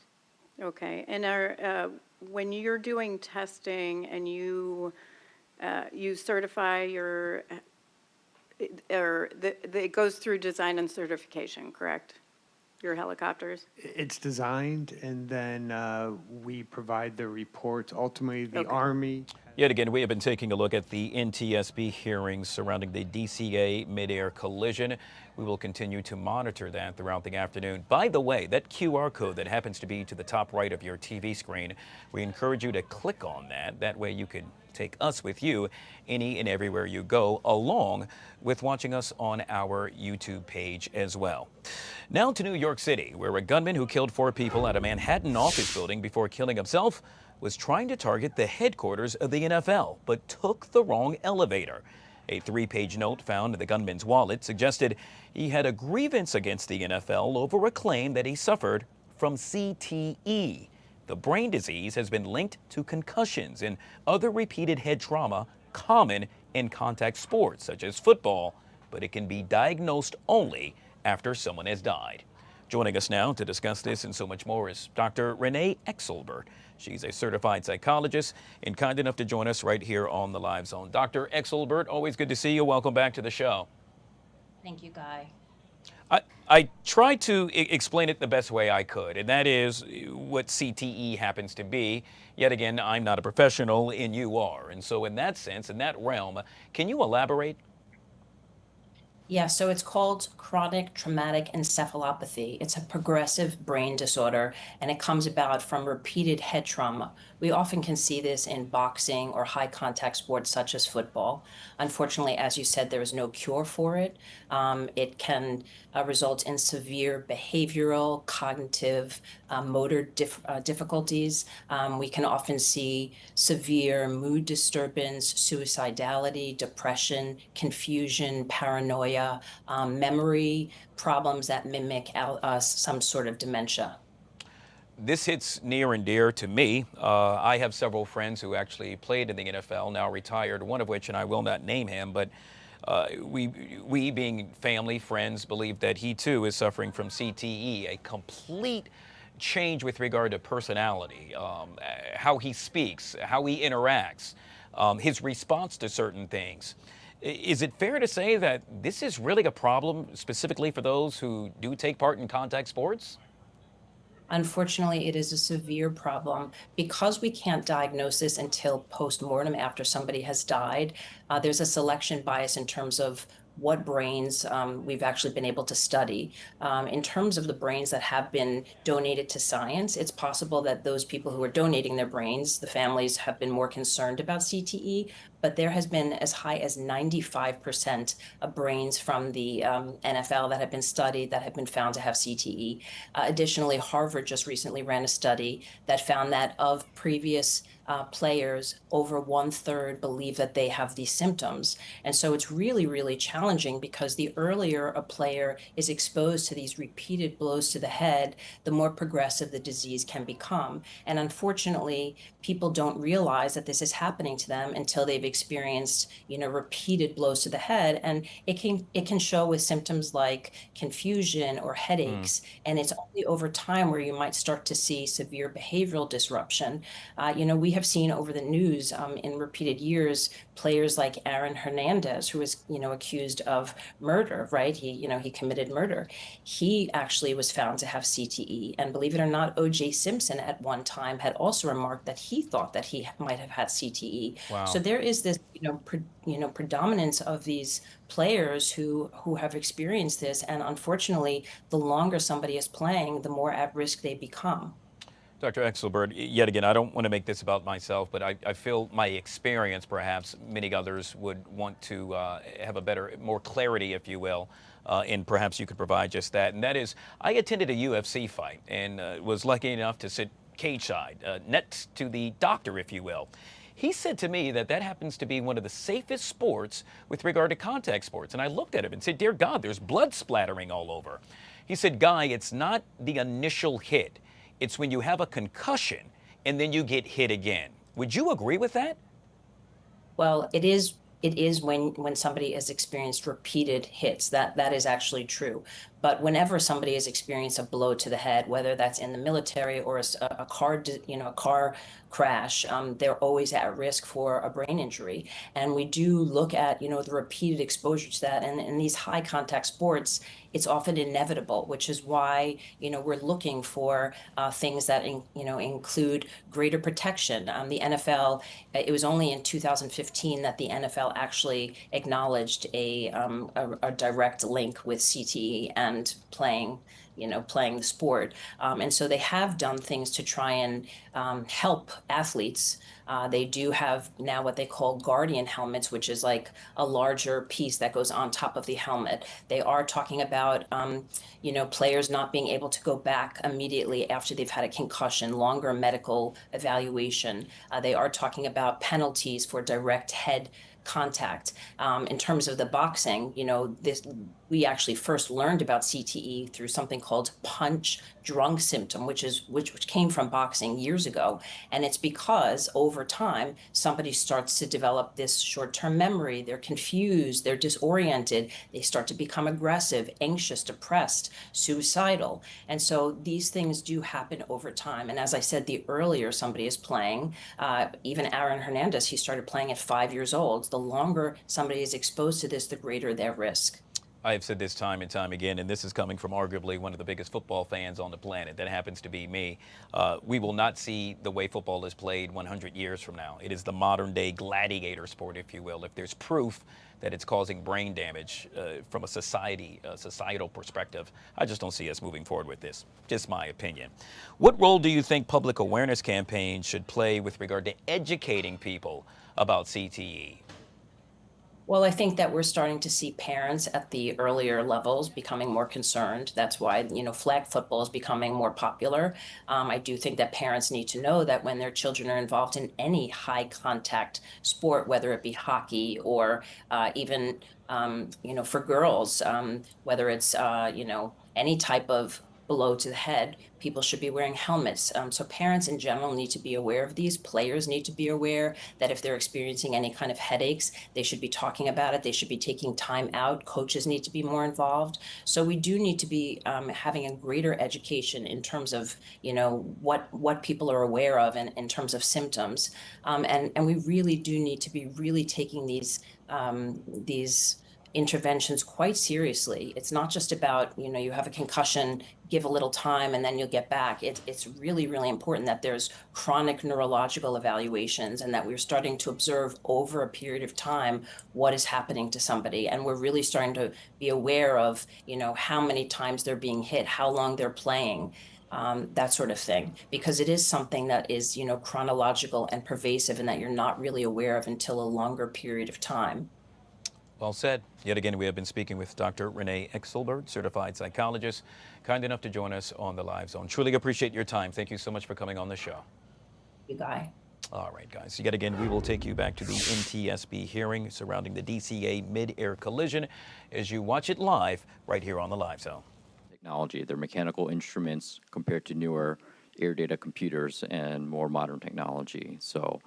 Okay, and when you're doing testing and you certify your, it goes through design and certification, correct? Your helicopters? It's designed, and then we provide the reports. Ultimately, the Okay. Army. Yet again, we have been taking a look at the NTSB hearings surrounding the DCA mid-air collision. We will continue to monitor that throughout the afternoon. By the way, that QR code that happens to be to the top right of your TV screen, we encourage you to click on that. That way you can take us with you any and everywhere you go, along with watching us on our YouTube page as well. Now to New York City, where a gunman who killed 4 people at a Manhattan office building before killing himself was trying to target the headquarters of the NFL, but took the wrong elevator. A 3-page note found in the gunman's wallet suggested he had a grievance against the NFL over a claim that he suffered from CTE. The brain disease has been linked to concussions and other repeated head trauma common in contact sports such as football, but it can be diagnosed only after someone has died. Joining us now to discuss this and so much more is Dr. Renee Exelbert. She's a certified psychologist and kind enough to join us right here on the Live Zone. Dr. Exelbert, always good to see you. Welcome back to the show. Thank you, Guy. I tried to explain it the best way I could, and that is what CTE happens to be. Yet again, I'm not a professional and you are. And so in that sense, in that realm, can you elaborate? Yeah, so it's called chronic traumatic encephalopathy. It's a progressive brain disorder, and it comes about from repeated head trauma. We often can see this in boxing or high contact sports such as football. Unfortunately, as you said, there is no cure for it. It can result in severe behavioral, cognitive, motor difficulties. We can often see severe mood disturbance, suicidality, depression, confusion, paranoia, memory problems that mimic some sort of dementia. This hits near and dear to me. I have several friends who actually played in the NFL, now retired, one of which, and I will not name him, but we being family, friends, believe that he too is suffering from CTE, a complete change with regard to personality, how he speaks, how he interacts, his response to certain things. Is it fair to say that this is really a problem specifically for those who do take part in contact sports? Unfortunately, it is a severe problem. Because we can't diagnose this until post-mortem after somebody has died, there's a selection bias in terms of what brains we've actually been able to study. In terms of the brains that have been donated to science, it's possible that those people who are donating their brains, the families have been more concerned about CTE, but there has been as high as 95% of brains from the NFL that have been studied that have been found to have CTE. Additionally, Harvard just recently ran a study that found that of previous players, over 1/3 believe that they have these symptoms. And so it's really, really challenging because the earlier a player is exposed to these repeated blows to the head, the more progressive the disease can become. And unfortunately, people don't realize that this is happening to them until they've experienced, repeated blows to the head. And it can show with symptoms like confusion or headaches. And it's only over time where you might start to see severe behavioral disruption. We have seen over the news in repeated years players like Aaron Hernandez, who was accused of murder, right? He committed murder. He actually was found to have CTE, and believe it or not, O.J. Simpson at one time had also remarked that he thought that he might have had CTE. Wow. So there is this predominance of these players who have experienced this, and unfortunately, the longer somebody is playing, the more at risk they become. Dr. Exelbert, yet again, I don't want to make this about myself, but I feel my experience, perhaps many others would want to have a better, more clarity, if you will, and perhaps you could provide just that. And that is, I attended a UFC fight and was lucky enough to sit cage side, next to the doctor, if you will. He said to me that that happens to be one of the safest sports with regard to contact sports. And I looked at him and said, dear God, there's blood splattering all over. He said, Guy, it's not the initial hit. It's when you have a concussion and then you get hit again. Would you agree with that? Well, it is when somebody has experienced repeated hits. That is actually true. But whenever somebody has experienced a blow to the head, whether that's in the military or a car crash, they're always at risk for a brain injury. And we do look at, the repeated exposure to that. And in these high contact sports, it's often inevitable, which is why, we're looking for things that, include greater protection. The NFL, it was only in 2015 that the NFL actually acknowledged a direct link with CTE and playing the sport. And so they have done things to try and help athletes. They do have now what they call guardian helmets, which is like a larger piece that goes on top of the helmet. They are talking about, players not being able to go back immediately after they've had a concussion, longer medical evaluation. They are talking about penalties for direct head contact. In terms of the boxing, we actually first learned about CTE through something called punch drunk symptom, which came from boxing years ago. And it's because over time, somebody starts to develop this short-term memory. They're confused, they're disoriented, they start to become aggressive, anxious, depressed, suicidal. And so these things do happen over time. And as I said, the earlier somebody is playing, even Aaron Hernandez, he started playing at 5 years old. The longer somebody is exposed to this, the greater their risk. I have said this time and time again, and this is coming from arguably one of the biggest football fans on the planet. That happens to be me. We will not see the way football is played 100 years from now. It is the modern day gladiator sport, if you will. If there's proof that it's causing brain damage from a societal perspective, I just don't see us moving forward with this. Just my opinion. What role do you think public awareness campaigns should play with regard to educating people about CTE? Well, I think that we're starting to see parents at the earlier levels becoming more concerned. That's why, flag football is becoming more popular. I do think that parents need to know that when their children are involved in any high contact sport, whether it be hockey or even, for girls, whether it's, any type of blow to the head, people should be wearing helmets. So parents in general need to be aware of these. Players need to be aware that if they're experiencing any kind of headaches, they should be talking about it. They should be taking time out. Coaches need to be more involved. So we do need to be having a greater education in terms of, what people are aware of in terms of symptoms. And we really do need to be really taking these interventions quite seriously. It's not just about, you have a concussion, give a little time and then you'll get back. It's really, really important that there's chronic neurological evaluations and that we're starting to observe over a period of time what is happening to somebody. And we're really starting to be aware of, how many times they're being hit, how long they're playing. That sort of thing, because it is something that is, chronological and pervasive and that you're not really aware of until a longer period of time. Well said. Yet again, we have been speaking with Dr. Renee Exelberg, certified psychologist, kind enough to join us on the Live Zone. Truly appreciate your time. Thank you so much for coming on the show. You Guy. All right, guys. Yet again, we will take you back to the NTSB hearing surrounding the DCA mid-air collision as you watch it live right here on the Live Zone. Technology, they're mechanical instruments compared to newer air data computers and more modern technology. So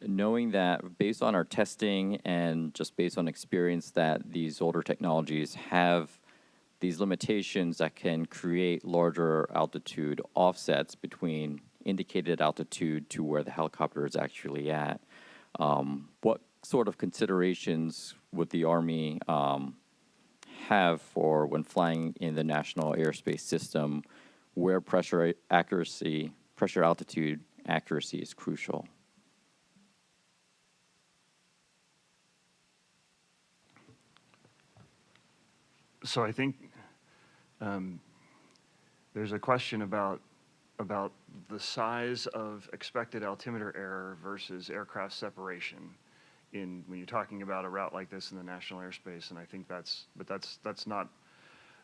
knowing that based on our testing and just based on experience that these older technologies have these limitations that can create larger altitude offsets between indicated altitude to where the helicopter is actually at. What sort of considerations would the Army have for when flying in the national airspace system where pressure altitude accuracy is crucial? So I think there's a question about the size of expected altimeter error versus aircraft separation when you're talking about a route like this in the national airspace, and I think that's not.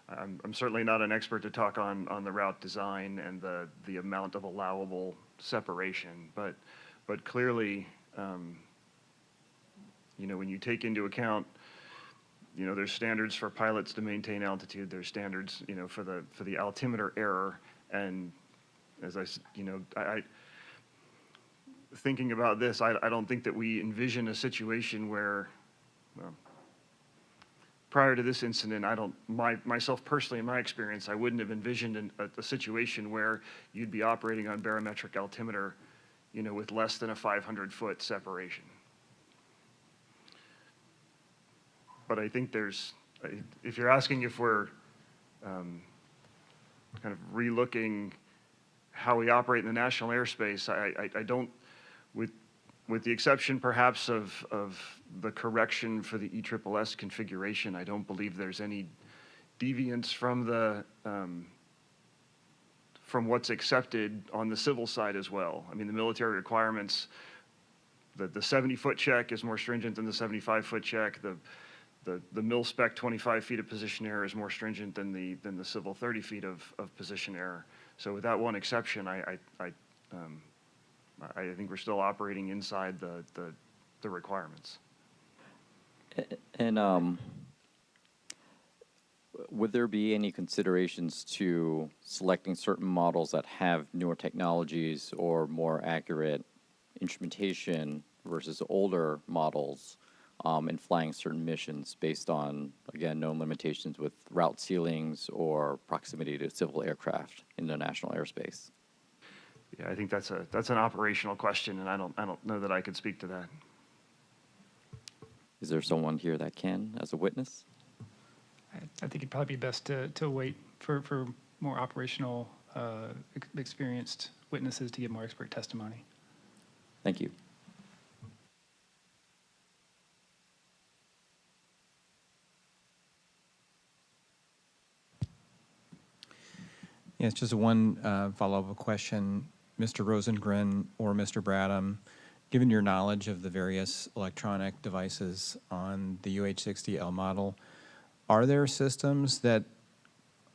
I'm certainly not an expert to talk on the route design and the amount of allowable separation, but clearly You know, when you take into account, you know, there's standards for pilots to maintain altitude, there's standards, you know, for the altimeter error, and as you know, thinking about this, I don't think that we envision a situation where, well, prior to this incident, myself personally, in my experience, I wouldn't have envisioned a situation where you'd be operating on barometric altimeter, you know, with less than a 500-foot separation. But I think if you're asking if we're kind of relooking how we operate in the national airspace, I don't, with the exception perhaps of the correction for the ESSS configuration, I don't believe there's any deviance from from what's accepted on the civil side as well. I mean, the military requirements, the 70-foot check is more stringent than the 75-foot check. The mil spec 25 feet of position error is more stringent than the civil 30 feet of position error. So with that one exception, I think we're still operating inside the requirements. And would there be any considerations to selecting certain models that have newer technologies or more accurate instrumentation versus older models in flying certain missions based on, again, known limitations with route ceilings or proximity to civil aircraft in the national airspace? Yeah, I think that's an operational question, and I don't know that I could speak to that. Is there someone here that can, as a witness? I think it'd probably be best to wait for more operational, experienced witnesses to give more expert testimony. Thank you. Yes, just one follow-up question. Mr. Rosengren or Mr. Bradham, given your knowledge of the various electronic devices on the UH-60L model, are there systems that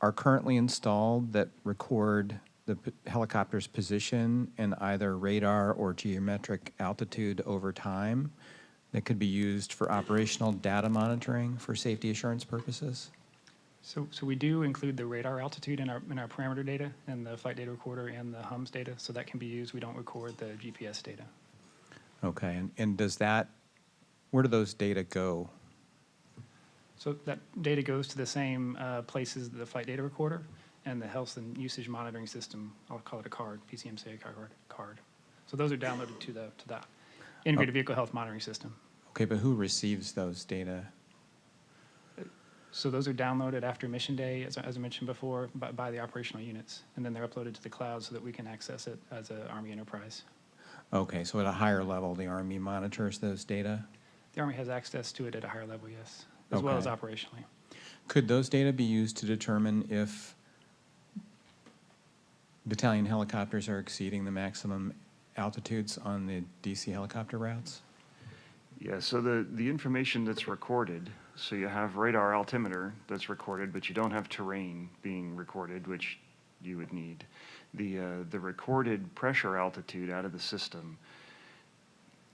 are currently installed that record the helicopter's position in either radar or geometric altitude over time that could be used for operational data monitoring for safety assurance purposes? So we do include the radar altitude in our parameter data and the flight data recorder and the HUMS data, so that can be used. We don't record the GPS data. Okay, and does that, where do those data go? So that data goes to the same places as the flight data recorder and the health and usage monitoring system. I'll call it a card, PCMCA card. So those are downloaded to that integrated vehicle health monitoring system. Okay, but who receives those data? So those are downloaded after mission day, as I mentioned before, by the operational units, and then they're uploaded to the cloud so that we can access it as an Army enterprise. Okay, so at a higher level, the Army monitors those data? The Army has access to it at a higher level, yes, as well as operationally. Could those data be used to determine if battalion helicopters are exceeding the maximum altitudes on the DC helicopter routes? Yeah, so the information that's recorded, so you have radar altimeter that's recorded, but you don't have terrain being recorded, which you would need. The recorded pressure altitude out of the system,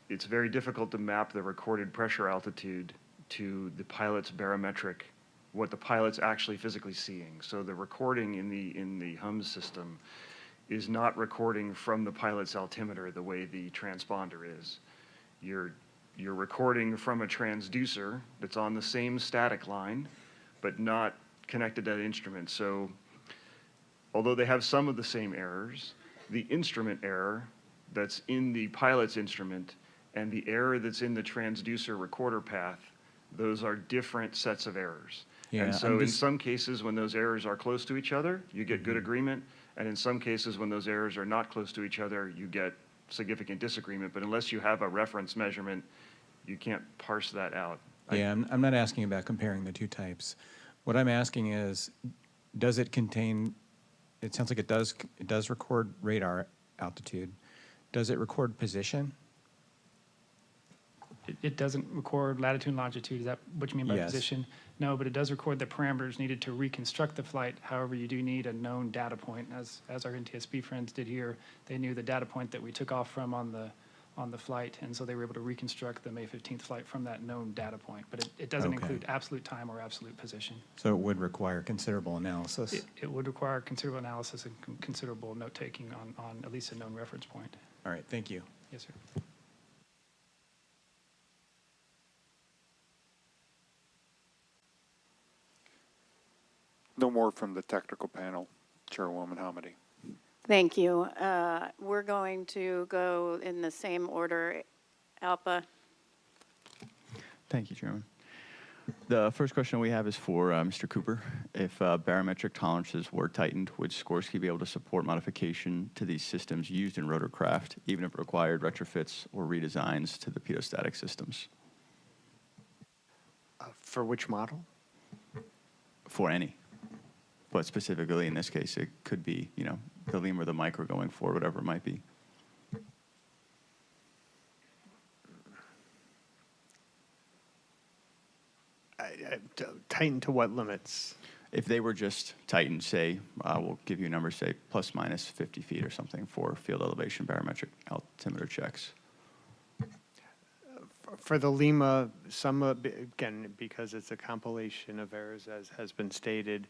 it's very difficult to map the recorded pressure altitude to the pilot's barometric, what the pilot's actually physically seeing. So the recording in the HUMS system is not recording from the pilot's altimeter the way the transponder is. You're recording from a transducer that's on the same static line, but not connected to that instrument. So although they have some of the same errors, the instrument error that's in the pilot's instrument and the error that's in the transducer recorder path, those are different sets of errors. Yeah, and so in some cases, when those errors are close to each other, you get good agreement. And in some cases, when those errors are not close to each other, you get significant disagreement. But unless you have a reference measurement, you can't parse that out. Yeah, I'm not asking about comparing the two types. What I'm asking is, does it contain, it sounds like it does record radar altitude. Does it record position? It doesn't record latitude and longitude. Is that what you mean by Yes. position? No, but it does record the parameters needed to reconstruct the flight. However, you do need a known data point. As our NTSB friends did here, they knew the data point that we took off from on on the flight, and so they were able to reconstruct the May 15th flight from that known data point. But it doesn't Okay. include absolute time or absolute position. So it would require considerable analysis. It would require considerable analysis and considerable note-taking on at least a known reference point. All right, thank you. Yes, sir. No more from the technical panel, Chairwoman Hamady. Thank you. We're going to go in the same order. Alpa. Thank you, Chairman. The first question we have is for Mr. Cooper. If barometric tolerances were tightened, would Sikorsky be able to support modification to these systems used in rotorcraft, even if it required retrofits or redesigns to the pitot-static systems? For which model? For any. But specifically in this case, it could be, you know, the Lima or the Micro going forward, whatever it might be. Tighten to what limits? If they were just tightened, say, we'll give you a number, say, plus minus 50 feet or something for field elevation barometric altimeter checks. For the Lima, some, again, because it's a compilation of errors, as has been stated,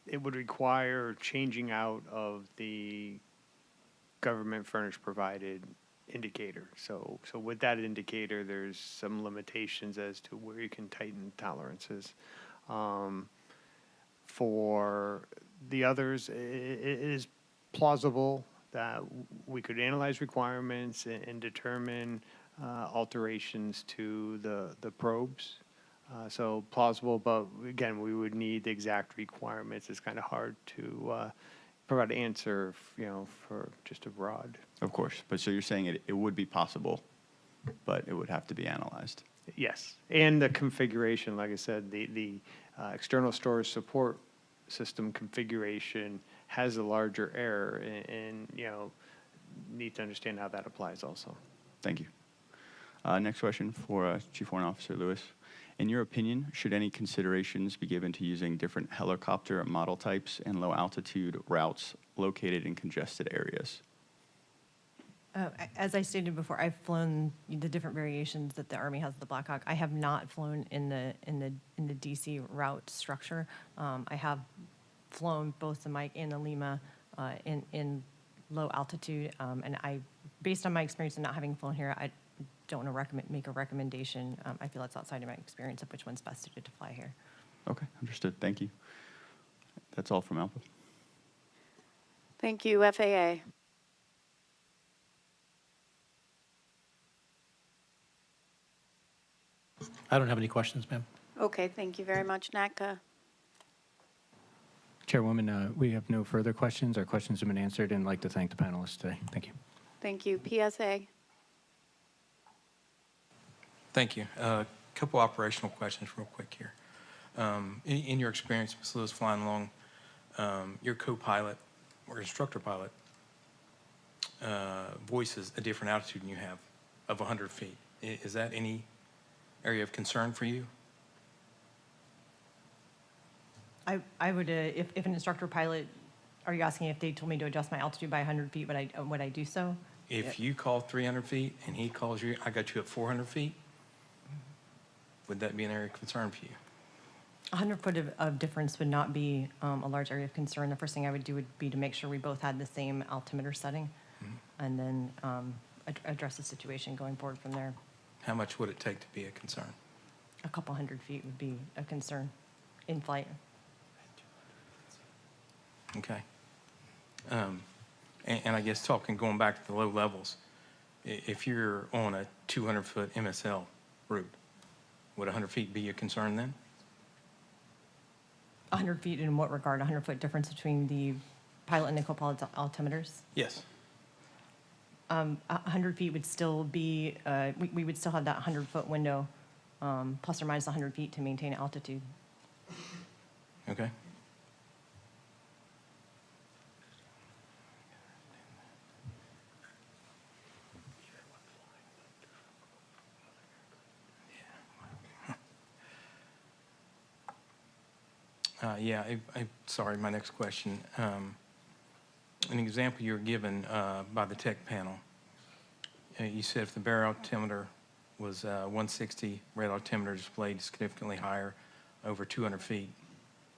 it would require changing out of the government furnished provided indicator. So with that indicator, there's some limitations as to where you can tighten tolerances. For the others, it is plausible that we could analyze requirements and determine alterations to the probes. So plausible, but again, we would need the exact requirements. It's kind of hard to provide an answer, you know, for just a broad. Of course, but so you're saying it would be possible, but it would have to be analyzed. Yes, and the configuration, like I said, the external storage support system configuration has a larger error, and you know, need to understand how that applies also. Thank you. Next question for Chief Warrant Officer Lewis. In your opinion, should any considerations be given to using different helicopter model types and low altitude routes located in congested areas? As I stated before, I've flown the different variations that the Army has of the Black Hawk. I have not flown in the DC route structure. I have flown both the Mike and the Lima in low altitude, and based on my experience and not having flown here, I don't want to make a recommendation. I feel it's outside of my experience of which one's best suited to fly here. Okay, understood. Thank you. That's all from Alpha. Thank you, FAA. I don't have any questions, ma'am. Okay, thank you very much, NACA. Chairwoman, we have no further questions. Our questions have been answered, and I'd like to thank the panelists today. Thank you. Thank you, PSA. Thank you. A couple operational questions real quick here. In your experience, Ms. Lewis, flying along, your co-pilot or instructor pilot voices a different altitude than you have of 100 feet. Is that any area of concern for you? I would, if an instructor pilot, are you asking if they told me to adjust my altitude by 100 feet, would I do so? If you call 300 feet and he calls you, I got you at 400 feet, would that be an area of concern for you? 100 foot of difference would not be a large area of concern. The first thing I would do would be to make sure we both had the same altimeter setting, and then address the situation going forward from there. How much would it take to be a concern? A couple 100 feet would be a concern in flight. Okay. And I guess going back to the low levels, if you're on a 200-foot MSL route, would 100 feet be a concern then? 100 feet in what regard? 100-foot difference between the pilot and the co-pilot's altimeters? Yes. 100 feet would still be, we would still have that 100-foot window, plus or minus 100 feet to maintain altitude. Okay. Sorry, my next question. An example you were given by the tech panel You said if the barometer was 160, red altimeter displayed significantly higher, over 200 feet,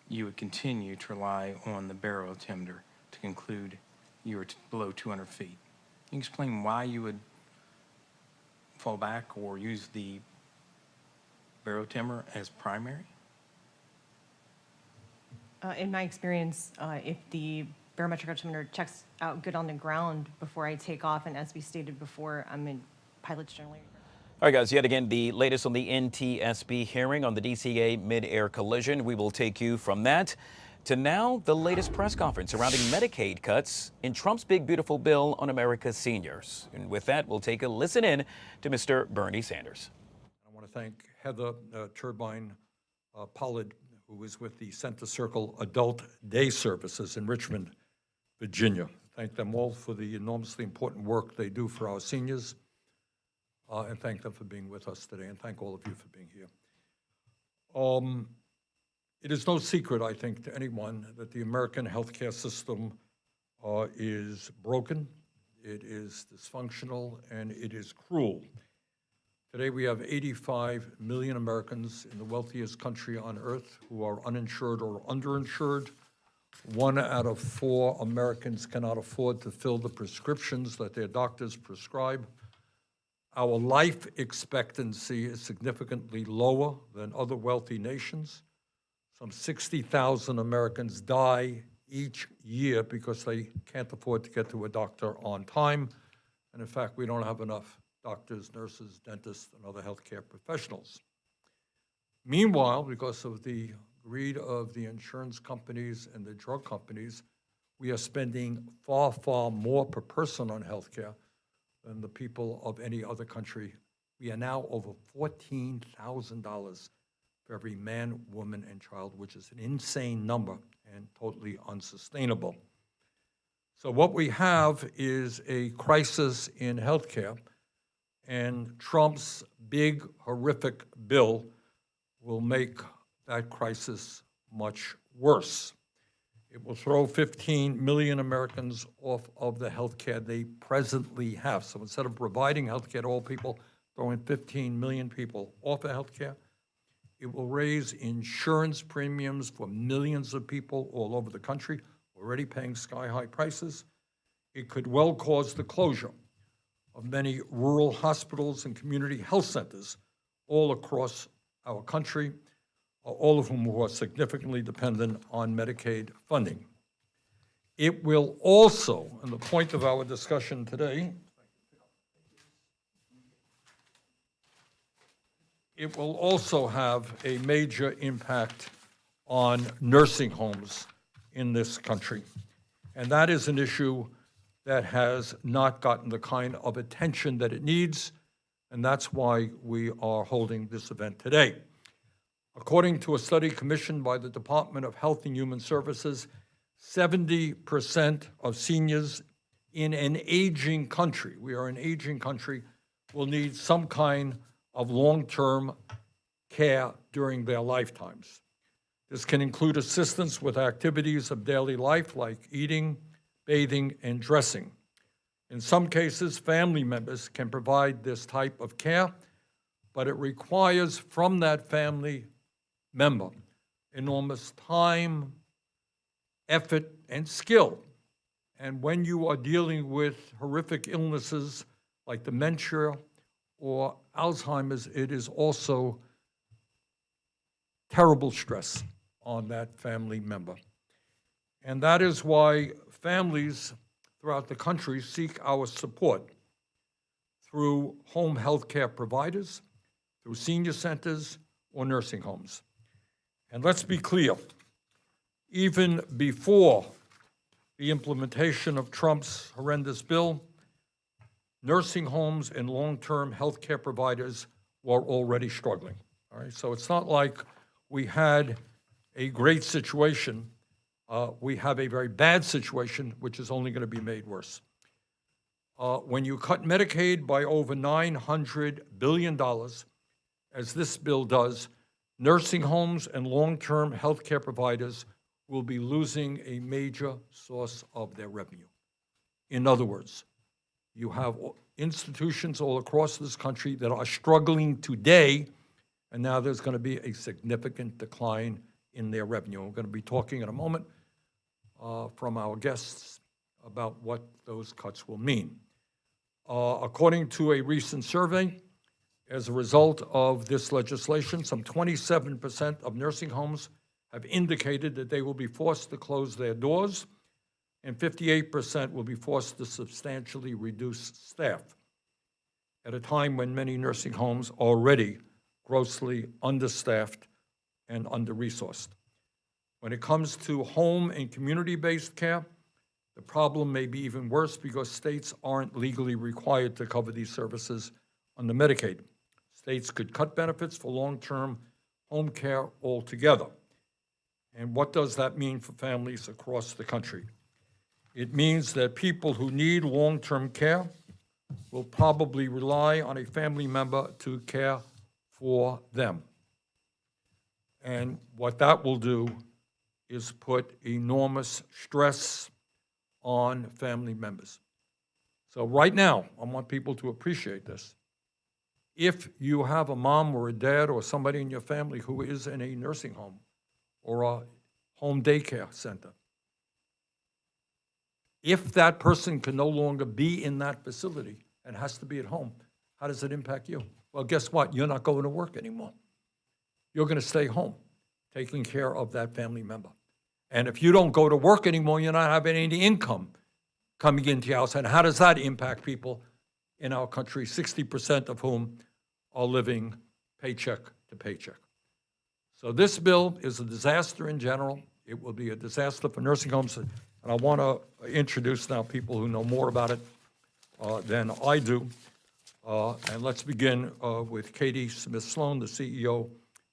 you would continue to rely on the barometer to conclude you were below 200 feet. Can you explain why you would fall back or use the barometer as primary? In my experience, if the barometric altimeter checks out good on the ground before I take off, and as we stated before, pilots generally. All right, guys, yet again, the latest on the NTSB hearing on the DCA mid-air collision. We will take you from that to now the latest press conference surrounding Medicaid cuts in Trump's big, beautiful bill on America's seniors. And with that, we'll take a listen in to Mr. Bernie Sanders. I want to thank Heather Turbine Pollard, who is with the Center Circle Adult Day Services in Richmond, Virginia. Thank them all for the enormously important work they do for our seniors. And thank them for being with us today, and thank all of you for being here. It is no secret, I think, to anyone that the American healthcare system is broken, it is dysfunctional, and it is cruel. Today we have 85 million Americans in the wealthiest country on earth who are uninsured or underinsured. 1 out of 4 Americans cannot afford to fill the prescriptions that their doctors prescribe. Our life expectancy is significantly lower than other wealthy nations. Some 60,000 Americans die each year because they can't afford to get to a doctor on time. And in fact, we don't have enough doctors, nurses, dentists, and other healthcare professionals. Meanwhile, because of the greed of the insurance companies and the drug companies, we are spending far, far more per person on healthcare than the people of any other country. We are now over $14,000 for every man, woman, and child, which is an insane number and totally unsustainable. So what we have is a crisis in healthcare, and Trump's big, horrific bill will make that crisis much worse. It will throw 15 million Americans off of the health care they presently have. So instead of providing health care to all people, throwing 15 million people off of health care, it will raise insurance premiums for millions of people all over the country, already paying sky-high prices. It could well cause the closure of many rural hospitals and community health centers all across our country, all of whom are significantly dependent on Medicaid funding. It will also, and the point of our discussion today, it will also have a major impact on nursing homes in this country. And that is an issue that has not gotten the kind of attention that it needs, and that's why we are holding this event today. According to a study commissioned by the Department of Health and Human Services, 70% of seniors in an aging country, we are an aging country, will need some kind of long-term care during their lifetimes. This can include assistance with activities of daily life like eating, bathing, and dressing. In some cases, family members can provide this type of care, but it requires from that family member enormous time, effort, and skill. And when you are dealing with horrific illnesses like dementia or Alzheimer's, it is also terrible stress on that family member. And that is why families throughout the country seek our support through home health care providers, through senior centers, or nursing homes. And let's be clear, even before the implementation of Trump's horrendous bill, nursing homes and long-term health care providers were already struggling. All right, so it's not like we had a great situation. We have a very bad situation, which is only going to be made worse. When you cut Medicaid by over $900 billion, as this bill does, nursing homes and long-term health care providers will be losing a major source of their revenue. In other words, you have institutions all across this country that are struggling today, and now there's going to be a significant decline in their revenue. We're going to be talking in a moment from our guests about what those cuts will mean. According to a recent survey, as a result of this legislation, some 27% of nursing homes have indicated that they will be forced to close their doors, and 58% will be forced to substantially reduce staff at a time when many nursing homes are already grossly understaffed and under-resourced. When it comes to home and community-based care, the problem may be even worse because states aren't legally required to cover these services under Medicaid. States could cut benefits for long-term home care altogether. And what does that mean for families across the country? It means that people who need long-term care will probably rely on a family member to care for them. And what that will do is put enormous stress on family members. So right now, I want people to appreciate this. If you have a mom or a dad or somebody in your family who is in a nursing home or a home daycare center, if that person can no longer be in that facility and has to be at home, how does it impact you? Well, guess what? You're not going to work anymore. You're going to stay home taking care of that family member. And if you don't go to work anymore, you're not having any income coming into your house. And how does that impact people in our country, 60% of whom are living paycheck to paycheck? So this bill is a disaster in general. It will be a disaster for nursing homes. And I want to introduce now people who know more about it than I do. And let's begin with Katie Smith-Sloan, the CEO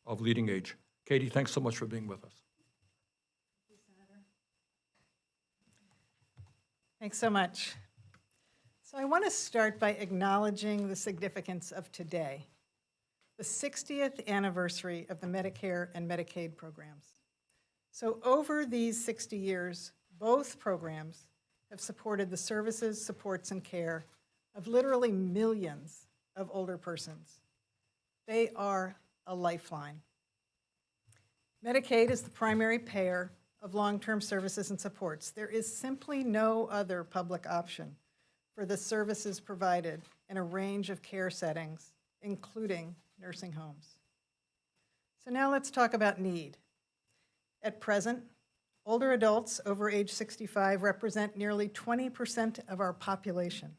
of Leading Age. Katie, thanks so much for being with us. Thanks so much. So I want to start by acknowledging the significance of today, the 60th anniversary of the Medicare and Medicaid programs. So over these 60 years, both programs have supported the services, supports, and care of literally millions of older persons. They are a lifeline. Medicaid is the primary payer of long-term services and supports. There is simply no other public option for the services provided in a range of care settings, including nursing homes. So now let's talk about need. At present, older adults over age 65 represent nearly 20% of our population,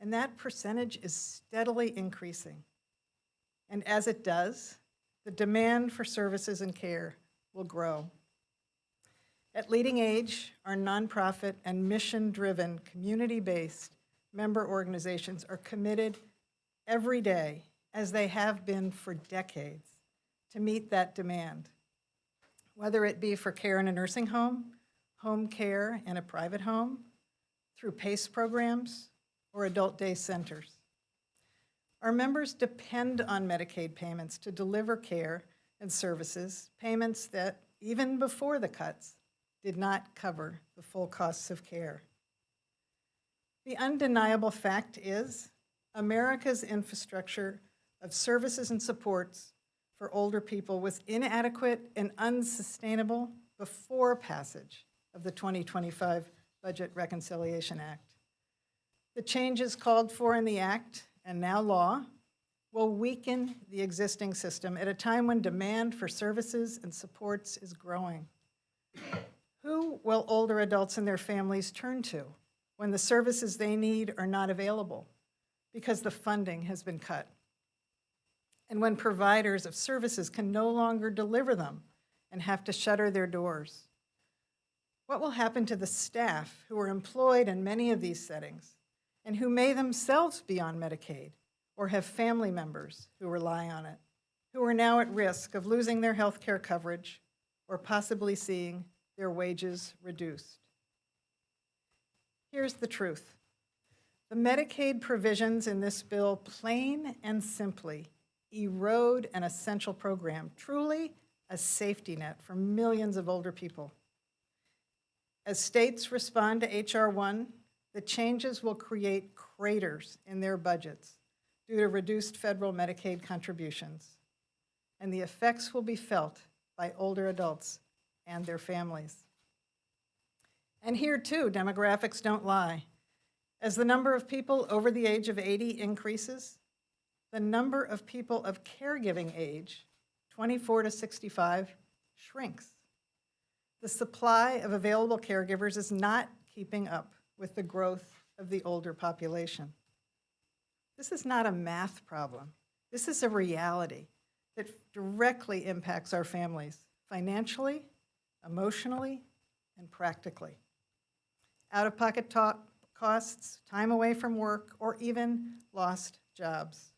and that percentage is steadily increasing. And as it does, the demand for services and care will grow. At Leading Age, our nonprofit and mission-driven, community-based member organizations are committed every day, as they have been for decades, to meet that demand, whether it be for care in a nursing home, home care in a private home, through PACE programs, or adult day centers. Our members depend on Medicaid payments to deliver care and services, payments that, even before the cuts, did not cover the full costs of care. The undeniable fact is America's infrastructure of services and supports for older people was inadequate and unsustainable before passage of the 2025 Budget Reconciliation Act. The changes called for in the Act, and now law, will weaken the existing system at a time when demand for services and supports is growing. Who will older adults and their families turn to when the services they need are not available because the funding has been cut? And when providers of services can no longer deliver them and have to shutter their doors? What will happen to the staff who are employed in many of these settings and who may themselves be on Medicaid or have family members who rely on it, who are now at risk of losing their health care coverage or possibly seeing their wages reduced? Here's the truth. The Medicaid provisions in this bill plain and simply erode an essential program, truly a safety net for millions of older people. As states respond to H.R. 1, the changes will create craters in their budgets due to reduced federal Medicaid contributions, and the effects will be felt by older adults and their families. And here too, demographics don't lie. As the number of people over the age of 80 increases, the number of people of caregiving age, 24 to 65, shrinks. The supply of available caregivers is not keeping up with the growth of the older population. This is not a math problem. This is a reality that directly impacts our families, financially, emotionally, and practically. Out-of-pocket costs, time away from work, or even lost jobs.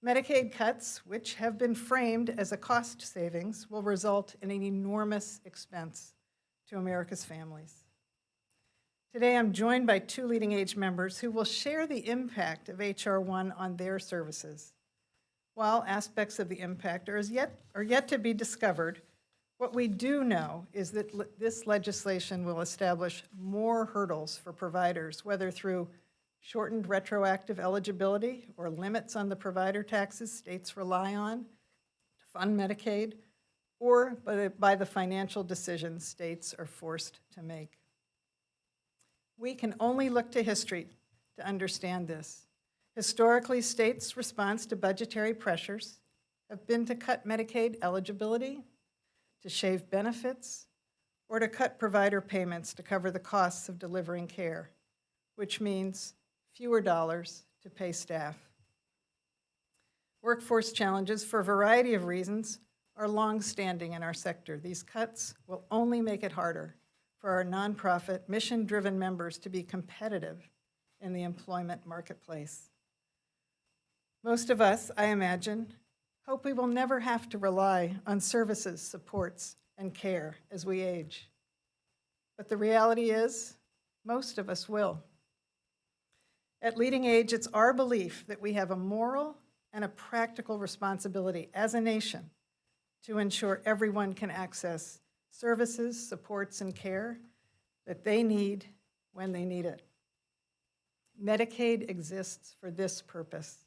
Medicaid cuts, which have been framed as a cost savings, will result in an enormous expense to America's families. Today, I'm joined by two leading age members who will share the impact of H.R. 1 on their services. While aspects of the impact are yet to be discovered, what we do know is that this legislation will establish more hurdles for providers, whether through shortened retroactive eligibility or limits on the provider taxes states rely on to fund Medicaid, or by the financial decisions states are forced to make. We can only look to history to understand this. Historically, states' response to budgetary pressures have been to cut Medicaid eligibility, to shave benefits, or to cut provider payments to cover the costs of delivering care, which means fewer dollars to pay staff. Workforce challenges, for a variety of reasons, are long-standing in our sector. These cuts will only make it harder for our nonprofit, mission-driven members to be competitive in the employment marketplace. Most of us, I imagine, hope we will never have to rely on services, supports, and care as we age. But the reality is, most of us will. At Leading Age, it's our belief that we have a moral and a practical responsibility as a nation to ensure everyone can access services, supports, and care that they need when they need it. Medicaid exists for this purpose.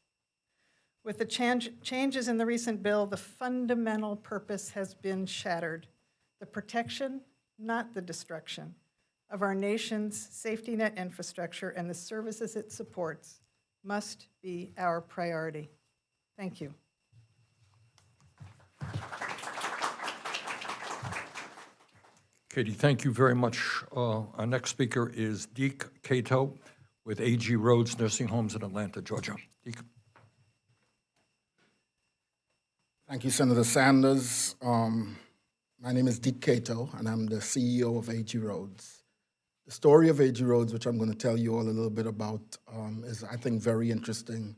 With the changes in the recent bill, the fundamental purpose has been shattered. The protection, not the destruction, of our nation's safety net infrastructure and the services it supports must be our priority. Thank you. Katie, thank you very much. Our next speaker is Deke Cato with AG Rhodes Nursing Homes in Atlanta, Georgia. Deke. Thank you, Senator Sanders. My name is Deke Cato, and I'm the CEO of AG Rhodes. The story of AG Rhodes, which I'm going to tell you all a little bit about, is, I think, very interesting.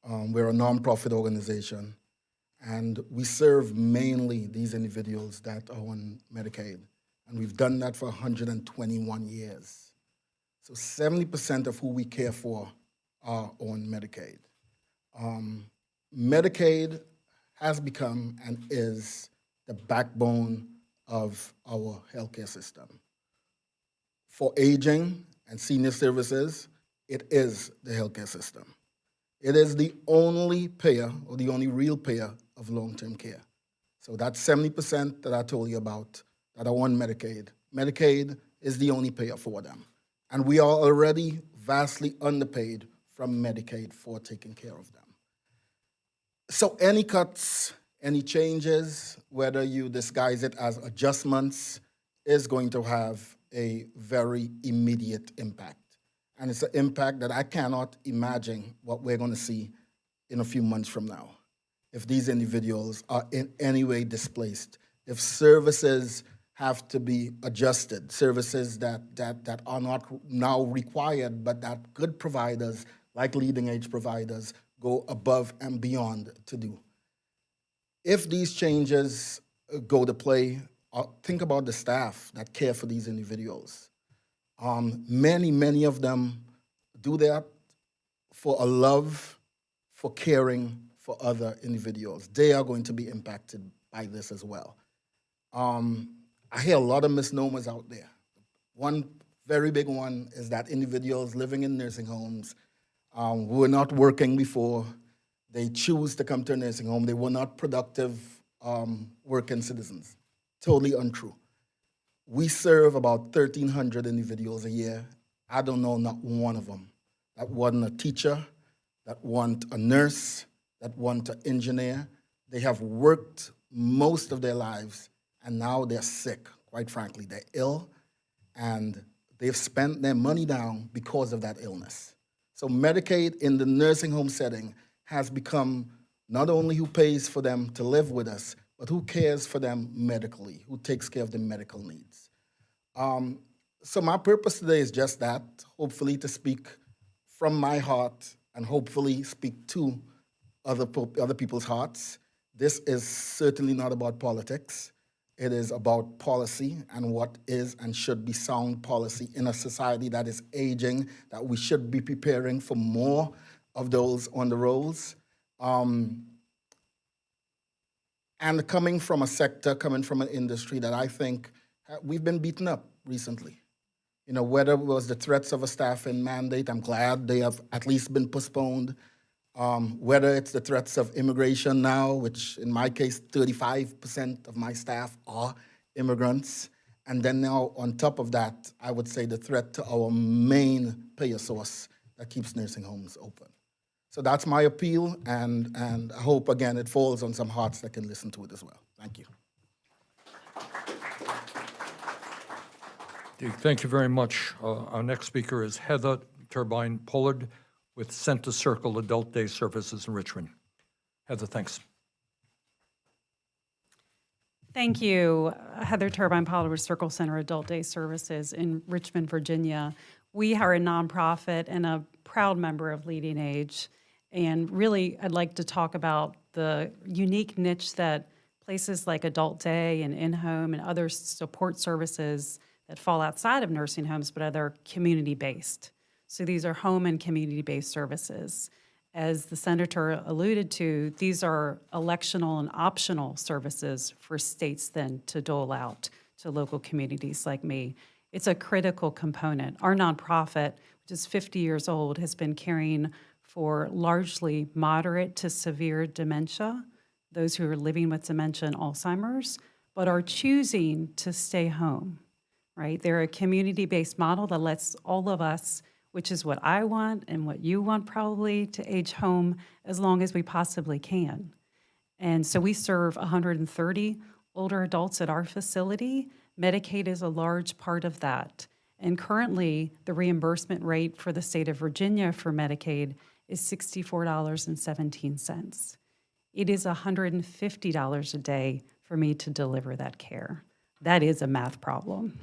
We're a nonprofit organization, and we serve mainly these individuals that are on Medicaid, and we've done that for 121 years. So 70% of who we care for are on Medicaid. Medicaid has become and is the backbone of our healthcare system. For aging and senior services, it is the healthcare system. It is the only payer, or the only real payer, of long-term care. So that 70% that I told you about that are on Medicaid, Medicaid is the only payer for them. And we are already vastly underpaid from Medicaid for taking care of them. So any cuts, any changes, whether you disguise it as adjustments, is going to have a very immediate impact. And it's an impact that I cannot imagine what we're going to see in a few months from now. If these individuals are in any way displaced, if services have to be adjusted, services that are not now required, but that good providers, like leading age providers, go above and beyond to do. If these changes go to play, think about the staff that care for these individuals. Many of them do that for a love, for caring for other individuals. They are going to be impacted by this as well. I hear a lot of misnomers out there. One very big one is that individuals living in nursing homes who were not working before, they choose to come to a nursing home. They were not productive working citizens. Totally untrue. We serve about 1,300 individuals a year. I don't know not one of them that wasn't a teacher, that wasn't a nurse, that wasn't an engineer. They have worked most of their lives, and now they're sick, quite frankly. They're ill, and they've spent their money down because of that illness. So Medicaid in the nursing home setting has become not only who pays for them to live with us, but who cares for them medically, who takes care of their medical needs. So my purpose today is just that, hopefully to speak from my heart and hopefully speak to other people's hearts. This is certainly not about politics. It is about policy and what is and should be sound policy in a society that is aging, that we should be preparing for more of those on the rolls. And coming from a sector, coming from an industry that I think we've been beaten up recently. You know, whether it was the threats of a staffing mandate, I'm glad they have at least been postponed. Whether it's the threats of immigration now, which in my case, 35% of my staff are immigrants. And then now on top of that, I would say the threat to our main payer source that keeps nursing homes open. So that's my appeal, and I hope, again, it falls on some hearts that can listen to it as well. Thank you. Thank you very much. Our next speaker is Heather Turbine Pollard with Center Circle Adult Day Services in Richmond. Heather, thanks. Thank you. Heather Turbine Pollard with Circle Center Adult Day Services in Richmond, Virginia. We are a nonprofit and a proud member of Leading Age. And really, I'd like to talk about the unique niche that places like Adult Day and in-home and other support services that fall outside of nursing homes, but are community-based. So these are home and community-based services. As the senator alluded to, these are electional and optional services for states then to dole out to local communities like me. It's a critical component. Our nonprofit, which is 50 years old, has been caring for largely moderate to severe dementia, those who are living with dementia and Alzheimer's, but are choosing to stay home, right? They're a community-based model that lets all of us, which is what I want and what you want probably, to age home as long as we possibly can. And so we serve 130 older adults at our facility. Medicaid is a large part of that. And currently, the reimbursement rate for the state of Virginia for Medicaid is $64.17. It is $150 a day for me to deliver that care. That is a math problem.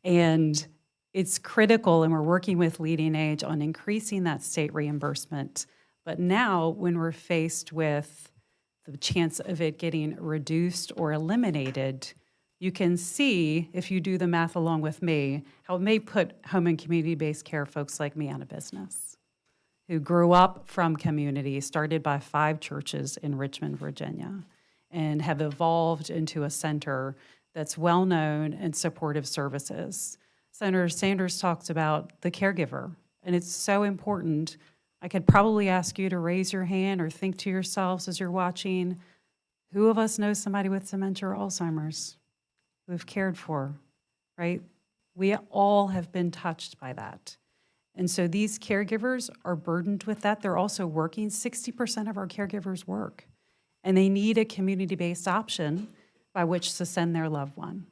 And it's critical, and we're working with Leading Age on increasing that state reimbursement. But now, when we're faced with the chance of it getting reduced or eliminated, you can see, if you do the math along with me, how it may put home and community-based care folks like me out of business, who grew up from community, started by 5 churches in Richmond, Virginia, and have evolved into a center that's well-known and supportive services. Senator Sanders talks about the caregiver, and it's so important. I could probably ask you to raise your hand or think to yourselves as you're watching, who of us knows somebody with dementia or Alzheimer's who we've cared for, right? We all have been touched by that. And so these caregivers are burdened with that. They're also working. 60% of our caregivers work, and they need a community-based option by which to send their loved one.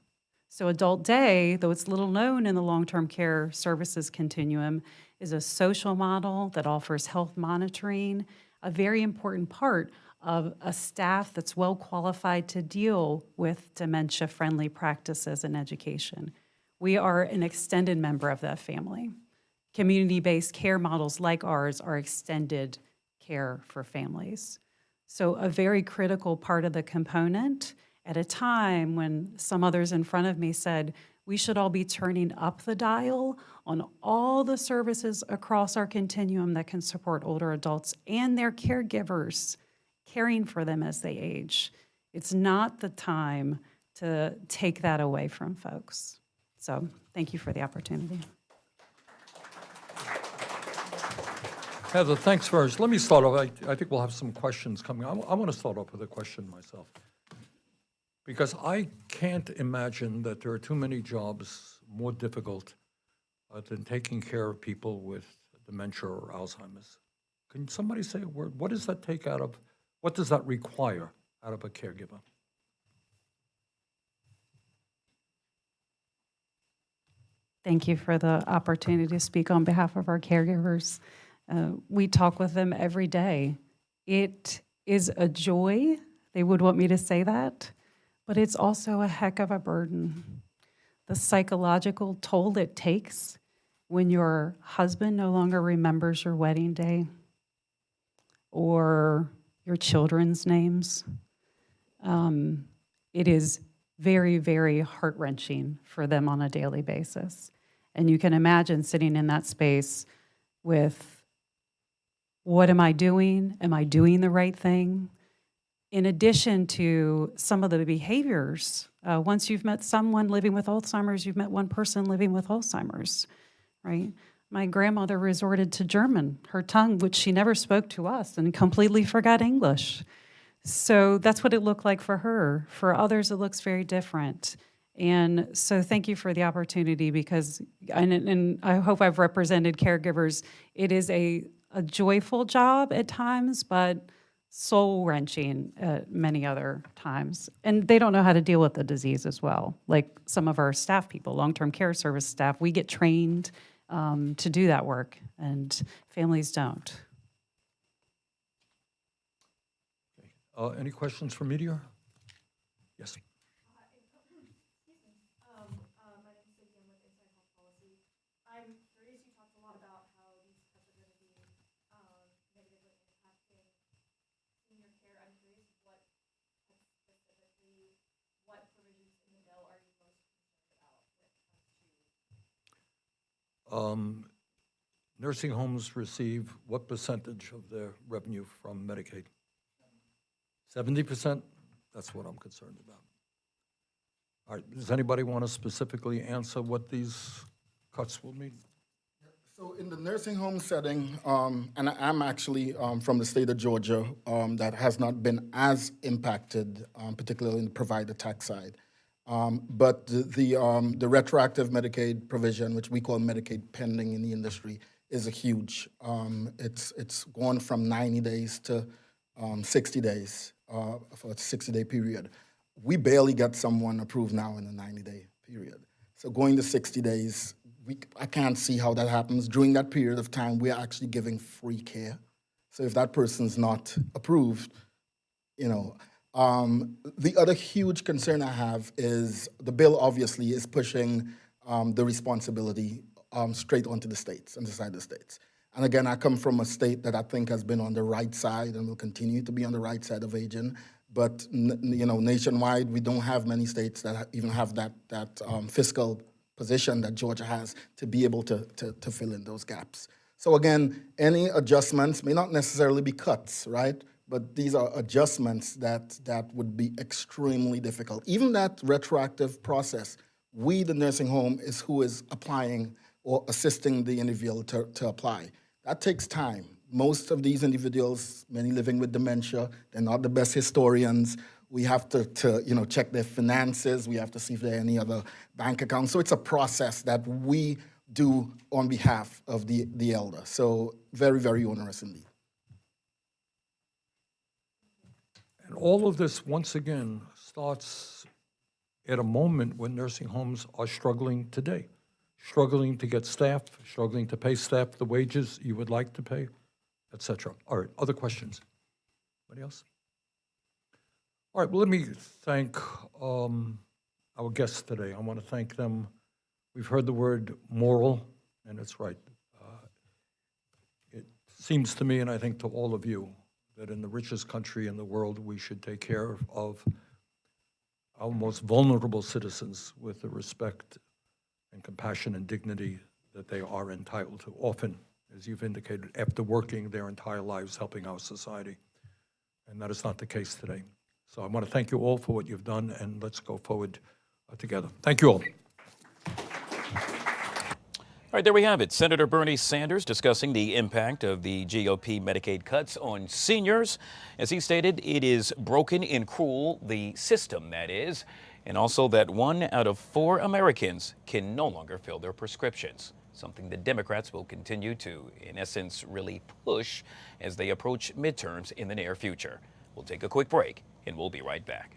So Adult Day, though it's little known in the long-term care services continuum, is a social model that offers health monitoring, a very important part of a staff that's well qualified to deal with dementia-friendly practices and education. We are an extended member of that family. Community-based care models like ours are extended care for families. So a very critical part of the component at a time when some others in front of me said we should all be turning up the dial on all the services across our continuum that can support older adults and their caregivers, caring for them as they age. It's not the time to take that away from folks. So thank you for the opportunity. Heather, thanks first. Let me start off. I think we'll have some questions coming. I want to start off with a question myself. Because I can't imagine that there are too many jobs more difficult than taking care of people with dementia or Alzheimer's. Can somebody say a word? What does that take out of, what does that require out of a caregiver? Thank you for the opportunity to speak on behalf of our caregivers. We talk with them every day. It is a joy. They would want me to say that, but it's also a heck of a burden. The psychological toll it takes when your husband no longer remembers your wedding day or your children's names. It is very, very heart-wrenching for them on a daily basis. And you can imagine sitting in that space with, what am I doing? Am I doing the right thing? In addition to some of the behaviors, once you've met someone living with Alzheimer's, you've met one person living with Alzheimer's, right? My grandmother resorted to German, her tongue, which she never spoke to us, and completely forgot English. So that's what it looked like for her. For others, it looks very different. And so thank you for the opportunity because, and I hope I've represented caregivers, it is a joyful job at times, but soul-wrenching at many other times. And they don't know how to deal with the disease as well. Like some of our staff people, long-term care service staff, we get trained to do that work, and families don't. Any questions for media? Yes. Nursing homes receive what percentage of their revenue from Medicaid? 70%? That's what I'm concerned about. All right, does anybody want to specifically answer what these cuts will mean? So in the nursing home setting, and I'm actually from the state of Georgia that has not been as impacted, particularly in the provider tax side. But the retroactive Medicaid provision, which we call Medicaid pending in the industry, is a huge. It's gone from 90 days to 60 days for a 60-day period. We barely get someone approved now in a 90-day period. So going to 60 days, I can't see how that happens. During that period of time, we're actually giving free care. So if that person's not approved, you know. The other huge concern I have is the bill obviously is pushing the responsibility straight onto the states and decide the states. And again, I come from a state that I think has been on the right side and will continue to be on the right side of aging. But you know, nationwide, we don't have many states that even have that fiscal position that Georgia has to be able to fill in those gaps. So again, any adjustments may not necessarily be cuts, right? But these are adjustments that would be extremely difficult. Even that retroactive process, we, the nursing home, is who is applying or assisting the individual to apply. That takes time. Most of these individuals, many living with dementia, they're not the best historians. We have to you know, check their finances. We have to see if there are any other bank accounts. So it's a process that we do on behalf of the elder. So very, very onerous indeed. And all of this, once again, starts at a moment when nursing homes are struggling today, struggling to get staff, struggling to pay staff the wages you would like to pay, et cetera. All right, other questions? Anybody else? All right, well, let me thank our guests today. I want to thank them. We've heard the word moral, and it's right. It seems to me, and I think to all of you, that in the richest country in the world, we should take care of our most vulnerable citizens with the respect and compassion and dignity that they are entitled to. Often, as you've indicated, after working their entire lives helping our society. And that is not the case today. So I want to thank you all for what you've done, and let's go forward together. Thank you all. All right, there we have it. Senator Bernie Sanders discussing the impact of the GOP Medicaid cuts on seniors. As he stated, it is broken and cruel, the system that is, and also that 1 out of 4 Americans can no longer fill their prescriptions, something the Democrats will continue to, in essence, really push as they approach midterms in the near future. We'll take a quick break, and we'll be right back.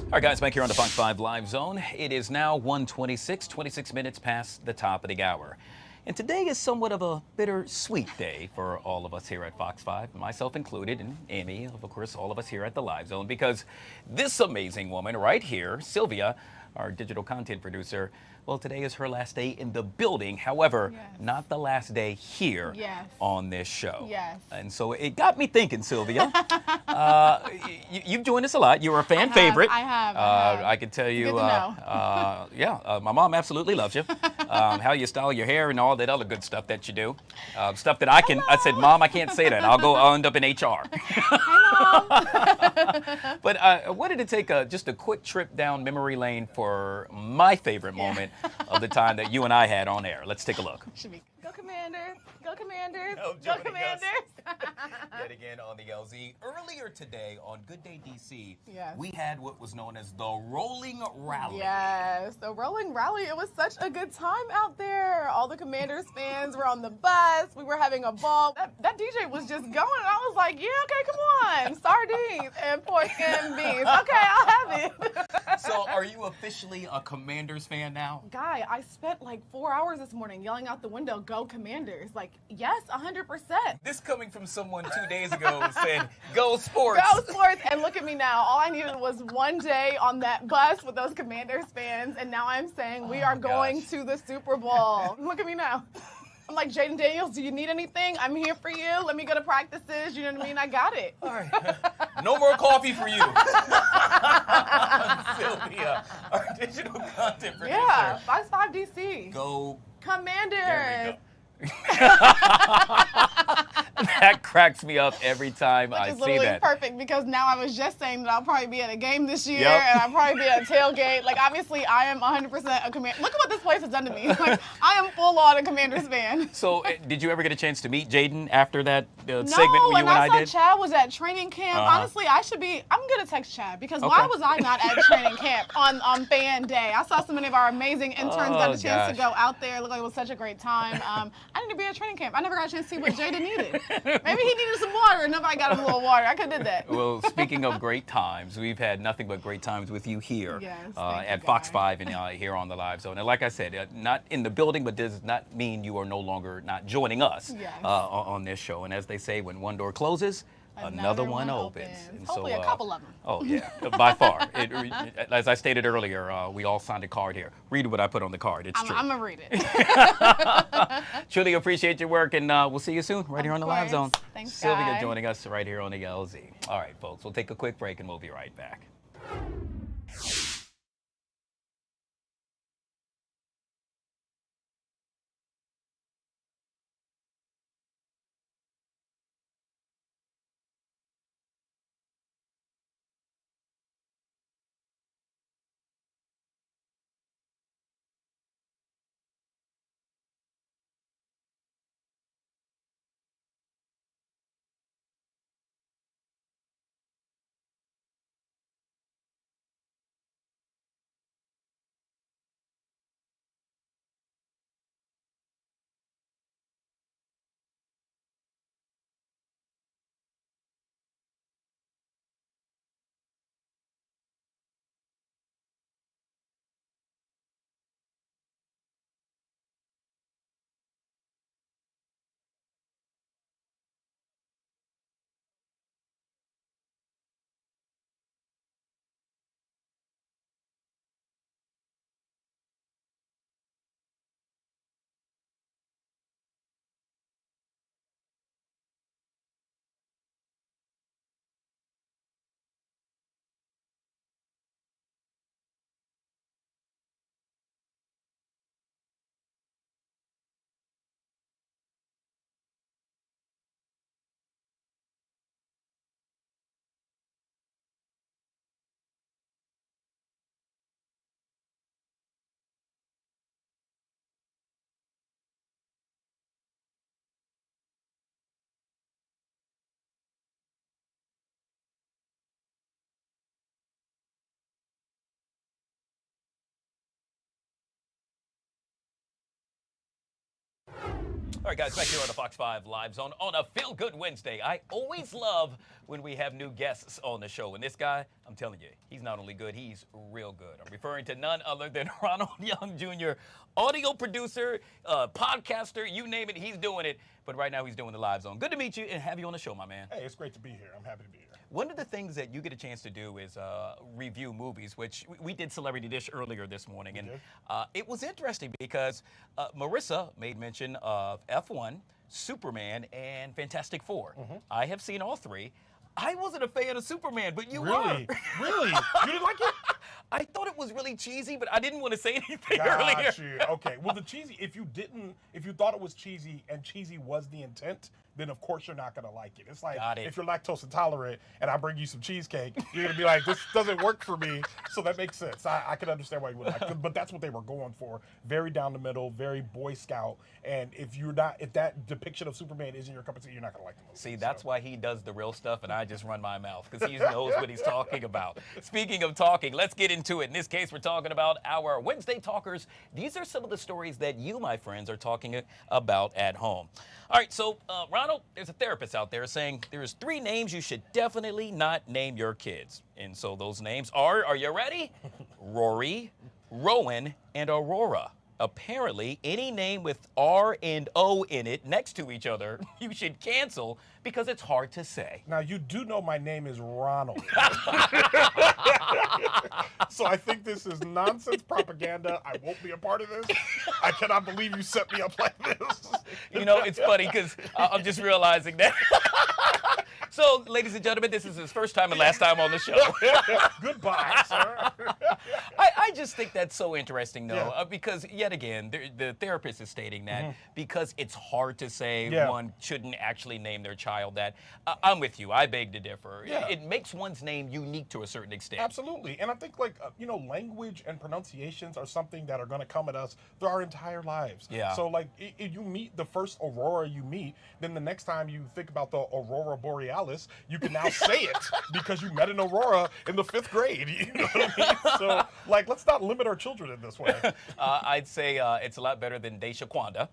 All right, guys, back here on the Fox 5 Live Zone. It is now 1:26, 26 minutes past the top of the hour. And today is somewhat of a bittersweet day for all of us here at Fox 5, myself included, and Amy, of course, all of us here at the Live Zone, because this amazing woman right here, Sylvia, our digital content producer, well, today is her last day in the building. However, not the last day here on this show. And so it got me thinking, Sylvia. You've joined us a lot. You're a fan favorite. I have. I can tell you. Good to know. My mom absolutely loves you. How you style your hair and all that other good stuff that you do. Stuff that I said, Mom, I can't say that. I'll end up in HR. But I wanted to take just a quick trip down memory lane for my favorite moment of the time that you and I had on air. Let's take a look. Go Commanders! Go Commanders! No, Go Commanders! Yet again on the LZ. Earlier today on Good Day DC, Yes. we had what was known as the Rolling Rally. Yes, the Rolling Rally. It was such a good time out there. All the Commanders fans were on the bus. We were having a ball. That DJ was just going, and I was like, yeah, okay, come on. Sardines and pork and beans. Okay, I'll have it. So are you officially a Commanders fan now? Guy, I spent like 4 hours this morning yelling out the window, go Commanders. Like, yes, 100%. This coming from someone 2 days ago who said, go sports. Go sports. And look at me now. All I needed was one day on that bus with those Commanders fans. And now I'm saying we are going to the Super Bowl. Look at me now. I'm like, Jaden Daniels, do you need anything? I'm here for you. Let me go to practices. You know what I mean? I got it. All right. No more coffee for you. Sylvia, our digital content producer. Yeah, Fox 5 DC. Go Commanders. There we go. That cracks me up every time I Which is see literally that. perfect because now I was just saying that I'll probably be at a game this year Yep. and I'll probably be at a tailgate. Like, obviously, I am 100% a Commander. Look at what this place has done to me. Like, I am full-on a Commanders fan. So, did you ever get a chance to meet Jaden after that segment No, you and I saw did? Chad was at training camp. Honestly, I'm going to text Chad because why was I not at training camp on fan day? I saw so many of our amazing interns got a chance to go out there. Look like it was such a great time. I need to be at training camp. I never got a chance to see what Jaden needed. Maybe he needed some water and nobody got him a little water. I could have did that. Well, speaking of great times, we've had nothing but great times with you here Yes, thank you, at Fox 5 and here on the Live Zone. And like I said, not in the building, but does not mean you are no longer not joining us Yes. on this show. And as they say, when one door closes, another one opens. And Hopefully a couple of them. Oh, yeah, by far. As I stated earlier, we all signed a card here. Read what I put on the card. It's true. I'm going to read it. Truly appreciate your work, and we'll see you soon right here on the Live Zone. Thanks, Sylvia Guy. joining us right here on the LZ. All right, folks, we'll take a quick break, and we'll be right back. All right, guys, back here on the Fox 5 Live Zone on a Feel Good Wednesday. I always love when we have new guests on the show. And this guy, I'm telling you, he's not only good, he's real good. I'm referring to none other than Ronald Young Jr., audio producer, podcaster, you name it, he's doing it. But right now he's doing the Live Zone. Good to meet you and have you on the show, my man. Hey, it's great to be here. I'm happy to be here. One of the things that you get a chance to do is review movies, which we did Celebrity Dish earlier this morning. And it was interesting because Marissa made mention of F1, Superman, and Fantastic Four. I have seen all three. I wasn't a fan of Superman, but you were. Really? You didn't like it? I thought it was really cheesy, but I didn't want to say anything Got earlier. you. Okay. Well, the cheesy, if you thought it was cheesy and cheesy was the intent, then of course you're not going to like it. It's like if you're lactose intolerant and I bring you some cheesecake, you're going to be like, this doesn't work for me. So that makes sense. I can understand why you would like it. But that's what they were going for. Very down the middle, very Boy Scout. And if that depiction of Superman isn't your cup of tea, you're not going to like the movie. See, that's why he does the real stuff and I just run my mouth because he knows what he's talking about. Speaking of talking, let's get into it. In this case, we're talking about our Wednesday Talkers. These are some of the stories that you, my friends, are talking about at home. All right, so Ronald, there's a therapist out there saying there's 3 names you should definitely not name your kids. And so those names are you ready? Rory, Rowan, and Aurora. Apparently, any name with R and O in it next to each other, you should cancel because it's hard to say. Now, you do know my name is Ronald. So I think this is nonsense propaganda. I won't be a part of this. I cannot believe you set me up like this. You know, it's funny because I'm just realizing that. So, ladies and gentlemen, this is his first time and last time on the show. Goodbye, sir. I just think that's so interesting, though, because, yet again, the therapist is stating that because it's hard to say one shouldn't actually name their child that. I'm with you. I beg to differ. Yeah. It makes one's name unique to a certain extent. Absolutely. And I think, language and pronunciations are something that are going to come at us through our entire lives. Yeah. So, if you meet the first Aurora you meet, then the next time you think about the Aurora Borealis, Dallas, you can now say it because you met an Aurora in the 5th grade. You know what I mean? So, like, let's not limit our children in this way. I'd say it's a lot better than Deshaquanda,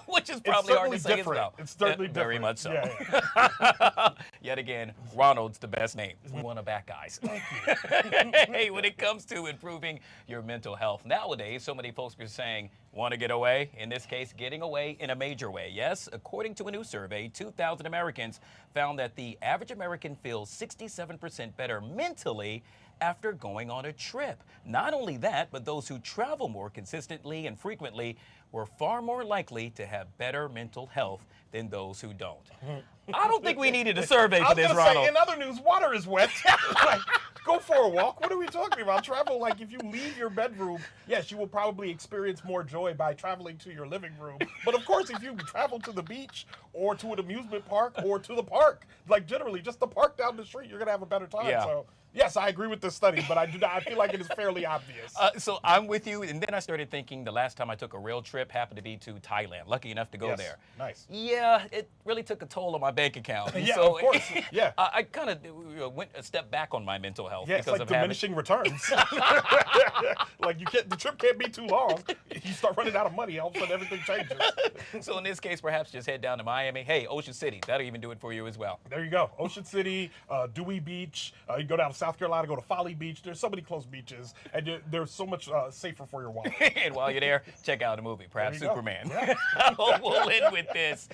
which is probably hard to say as well. It's certainly different. Very much so. Yeah. Yet again, Ronald's the best name. We want to back guys. Thank you. Hey, when it comes to improving your mental health, nowadays, so many folks are saying, want to get away? In this case, getting away in a major way. Yes, according to a new survey, 2,000 Americans found that the average American feels 67% better mentally after going on a trip. Not only that, but those who travel more consistently and frequently were far more likely to have better mental health than those who don't. I don't think we needed a survey for this, Ronald. Say, in other news, water is wet. Like, go for a walk. What are we talking about? Travel, like, if you leave your bedroom, yes, you will probably experience more joy by traveling to your living room. But of course, if you travel to the beach or to an amusement park or to the park, like generally just the park down the street, you're going to have a better time. Yeah. So, yes, I agree with this study, but I feel like it is fairly obvious. So I'm with you, and then I started thinking the last time I took a real trip happened to be to Thailand. Lucky enough to go there. Nice. Yeah, it really took a toll on my bank account. Yeah, so of course. Yeah. I kind of went a step back on my mental health Yeah, it's because like of diminishing returns. Like the trip can't be too long. You start running out of money, all of a sudden everything changes. So in this case, perhaps just head down to Miami. Hey, Ocean City, that'll even do it for you as well. There you go. Ocean City, Dewey Beach. You can go down to South Carolina, go to Folly Beach. There's so many close beaches, and they're so much safer for your wallet. And while you're there, check out a movie, perhaps There you go. Superman. Yeah. We'll end with this.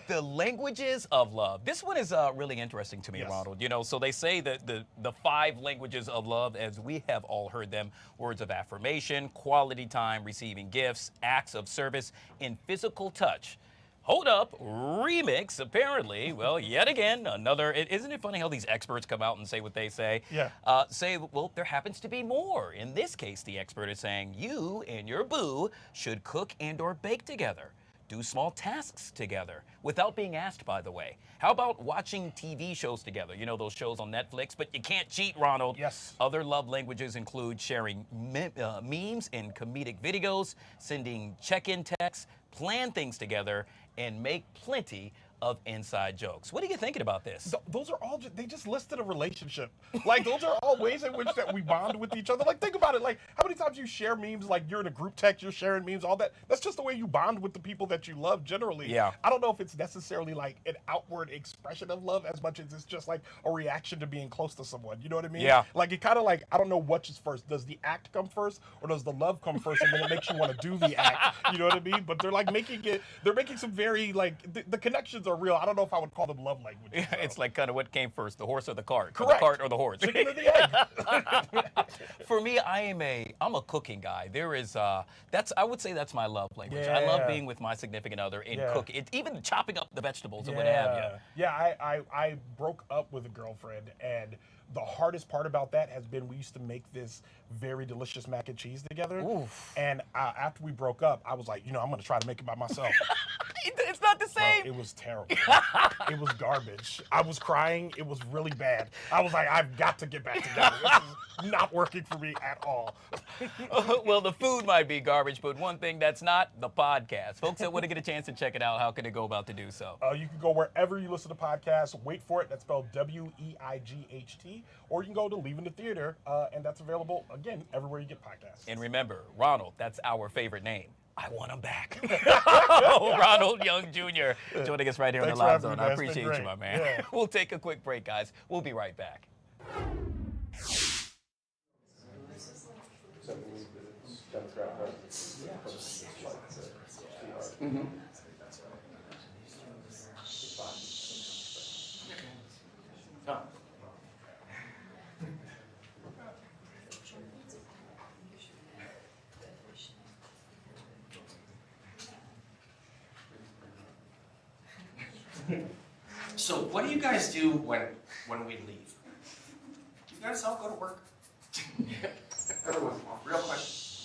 The languages of love. This one is really interesting to me, Ronald. You know, so they say that the 5 languages of love, as we have all heard them, words of affirmation, quality time, receiving gifts, acts of service, and physical touch. Hold up, remix, apparently. Well, yet again, another, isn't it funny how these experts come out and say what they say? Yeah. Say, well, there happens to be more. In this case, the expert is saying you and your boo should cook and or bake together. Do small tasks together without being asked, by the way. How about watching TV shows together? You know, those shows on Netflix, but you can't cheat, Ronald. Yes. Other love languages include sharing memes and comedic videos, sending check-in texts, plan things together, and make plenty of inside jokes. What are you thinking about this? Those are all, they just listed a relationship. Like, those are all ways in which that we bond with each other. Like, think about it. Like, how many times you share memes, like you're in a group text, you're sharing memes, all that. That's just the way you bond with the people that you love generally. Yeah. I don't know if it's necessarily like an outward expression of love as much as it's just like a reaction to being close to someone. You know what I mean? Yeah. Like, it kind of like, I don't know which is first. Does the act come first or does the love come first and then it makes you want to do the act? You know what I mean? But they're like they're making some very, like, the connections are real. I don't know if I would call them love languages. Yeah, it's like kind of what came first, the horse or the cart? Correct. Or the cart or the horse? Chicken or the egg? For me, I'm a cooking guy. There is I would say that's my love language. I love being with my significant other and cooking. Even chopping up the vegetables and what have you. Yeah, I broke up with a girlfriend, and the hardest part about that has been we used to make this very delicious mac and cheese together. Oof. And after we broke up, I was like, I'm going to try to make it by myself. It's not the same. Bro, it was terrible. It was garbage. I was crying. It was really bad. I was like, I've got to get back together. This is not working for me at all. Well, the food might be garbage, but one thing that's not, the podcast. Folks that want to get a chance to check it out, how can they go about to do so? You can go wherever you listen to podcasts. Wait for it. That's spelled WEIGHT. Or you can go to Leaving the Theater, and that's available, again, everywhere you get podcasts. And remember, Ronald, that's our favorite name. I want him back. Ronald Young Jr. joining us right here on the Live Zone. I appreciate you, my man. Yeah. We'll take a quick break, guys. We'll be right back. Mm-hmm. So what do you guys do when we leave? Do you guys all go to work? Everyone, real question.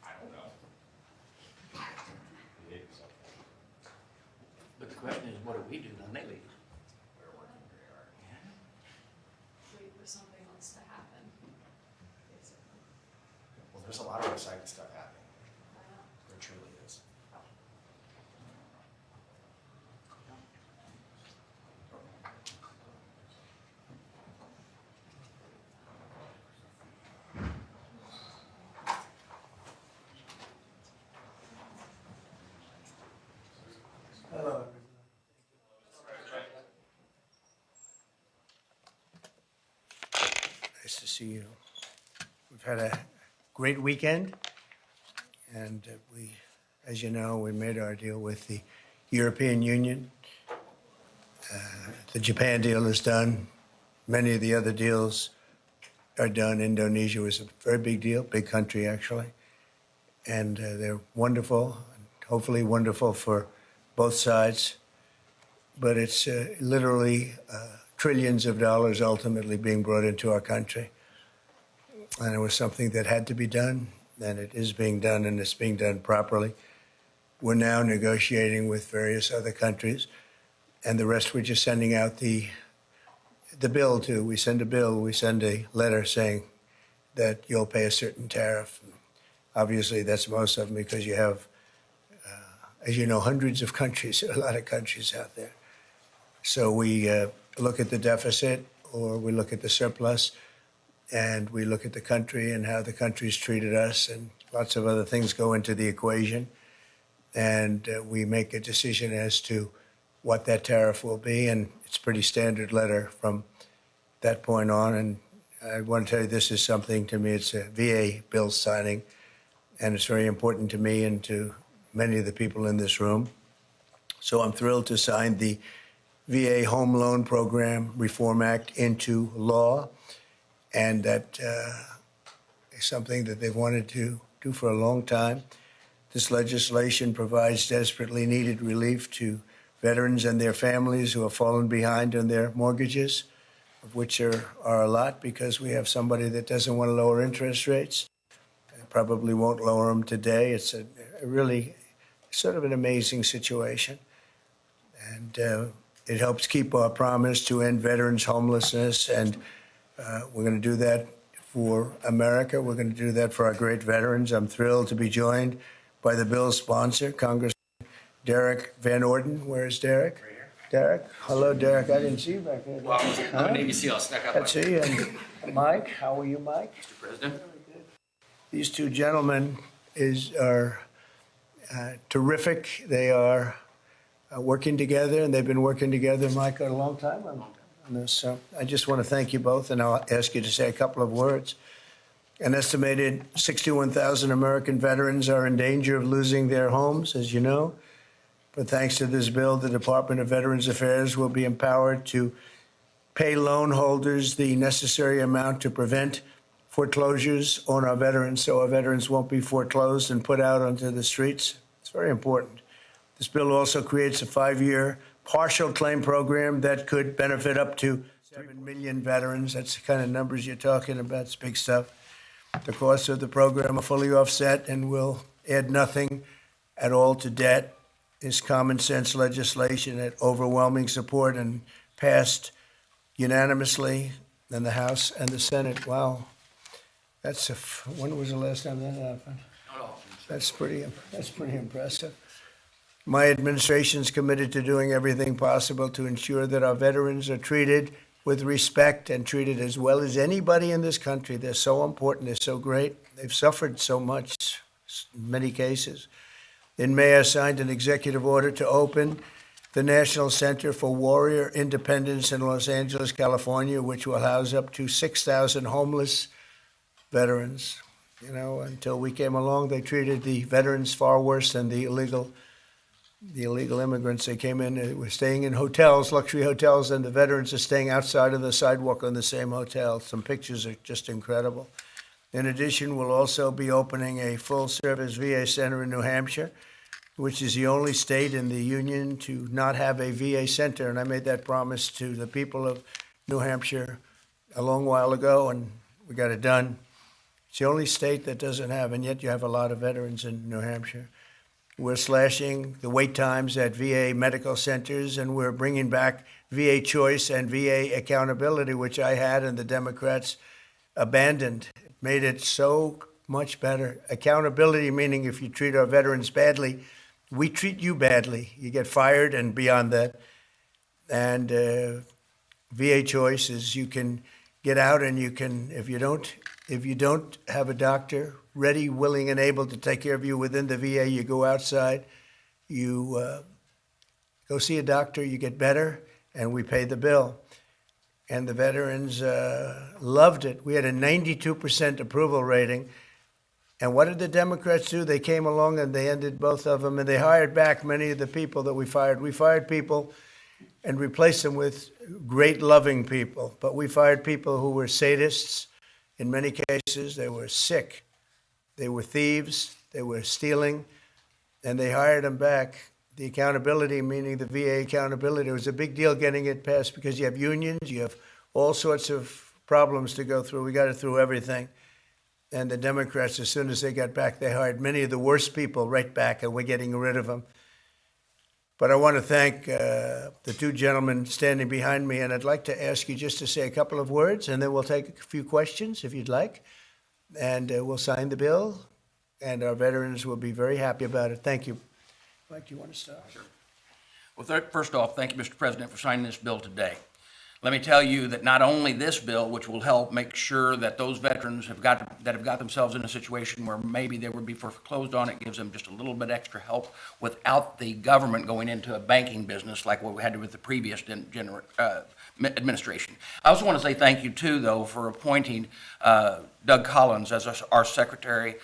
I don't know. But the question is, what do we do when they leave? Wait for something else to happen. Well, there's a lot of exciting stuff happening. There truly is. Nice to see you. We've had a great weekend, and we, as you know, we made our deal with the European Union. The Japan deal is done. Many of the other deals are done. Indonesia was a very big deal, big country actually, and they're wonderful, and hopefully wonderful for both sides. But it's literally trillions of dollars ultimately being brought into our country. And it was something that had to be done, and it is being done, and it's being done properly. We're now negotiating with various other countries, and the rest we're just sending out the bill to. We send a bill, we send a letter saying that you'll pay a certain tariff. Obviously, that's most of them because you have, as you know, hundreds of countries, a lot of countries out there. So we look at the deficit, or we look at the surplus, and we look at the country and how the country's treated us, and lots of other things go into the equation. And we make a decision as to what that tariff will be, and it's a pretty standard letter from that point on. And I want to tell you, this is something to me, it's a VA bill signing, and it's very important to me and to many of the people in this room. So I'm thrilled to sign the VA Home Loan Program Reform Act into law, and that is something that they've wanted to do for a long time. This legislation provides desperately needed relief to veterans and their families who have fallen behind on their mortgages, of which there are a lot, because we have somebody that doesn't want to lower interest rates. And probably won't lower them today. It's a really sort of an amazing situation. And it helps keep our promise to end veterans' homelessness. And we're going to do that for America. We're going to do that for our great veterans. I'm thrilled to be joined by the bill's sponsor, Congressman Derek Van Orden. Where is Derek? Right here. Derek? Hello, Derek. I didn't see you back there. Well, I'm a Navy SEAL. I snuck out. Let's see. And Mike, how are you, Mike? Mr. President. These two gentlemen are terrific. They are working together, and they've been working together, Mike, a long time on this. So I just want to thank you both, and I'll ask you to say a couple of words. An estimated 61,000 American veterans are in danger of losing their homes, as you know. But thanks to this bill, the Department of Veterans Affairs will be empowered to pay loan holders the necessary amount to prevent foreclosures on our veterans, so our veterans won't be foreclosed and put out onto the streets. It's very important. This bill also creates a 5-year partial claim program that could benefit up to 7 million veterans. That's the kind of numbers you're talking about. It's big stuff. The costs of the program are fully offset and will add nothing at all to debt. This common sense legislation had overwhelming support and passed unanimously in the House and the Senate. Wow. When was the last time that happened? That's pretty impressive. My administration is committed to doing everything possible to ensure that our veterans are treated with respect and treated as well as anybody in this country. They're so important. They're so great. They've suffered so much in many cases. In May, I signed an executive order to open the National Center for Warrior Independence in Los Angeles, California, which will house up to 6,000 homeless veterans. You know, until we came along, they treated the veterans far worse than the illegal immigrants. They came in, they were staying in hotels, luxury hotels, and the veterans are staying outside of the sidewalk on the same hotel. Some pictures are just incredible. In addition, we'll also be opening a full-service VA center in New Hampshire, which is the only state in the union to not have a VA center. And I made that promise to the people of New Hampshire a long while ago, and we got it done. It's the only state that doesn't have, and yet you have a lot of veterans in New Hampshire. We're slashing the wait times at VA medical centers, and we're bringing back VA choice and VA accountability, which I had and the Democrats abandoned. It made it so much better. Accountability, meaning if you treat our veterans badly, we treat you badly. You get fired and beyond that. And VA choice is you can get out and you can, if you don't have a doctor ready, willing, and able to take care of you within the VA, you go outside, you go see a doctor, you get better, and we pay the bill. and the veterans loved it. We had a 92% approval rating. And what did the Democrats do? They came along and they ended both of them, and they hired back many of the people that we fired. We fired people and replaced them with great, loving people. But we fired people who were sadists. In many cases, they were sick. They were thieves. They were stealing. And they hired them back. The accountability, meaning the VA accountability, it was a big deal getting it passed because you have unions, you have all sorts of problems to go through. We got it through everything. And the Democrats, as soon as they got back, they hired many of the worst people right back, and we're getting rid of them. But I want to thank the two gentlemen standing behind me, and I'd like to ask you just to say a couple of words, and then we'll take a few questions if you'd like, and we'll sign the bill, and our veterans will be very happy about it. Thank you. Mike, do you want to start? Sure. Well, first off, thank you, Mr. President, for signing this bill today. Let me tell you that not only this bill, which will help make sure that those veterans have got themselves in a situation where maybe they would be foreclosed on, it gives them just a little bit extra help without the government going into a banking business like what we had with the previous administration. I also want to say thank you too, though, for appointing Doug Collins as our secretary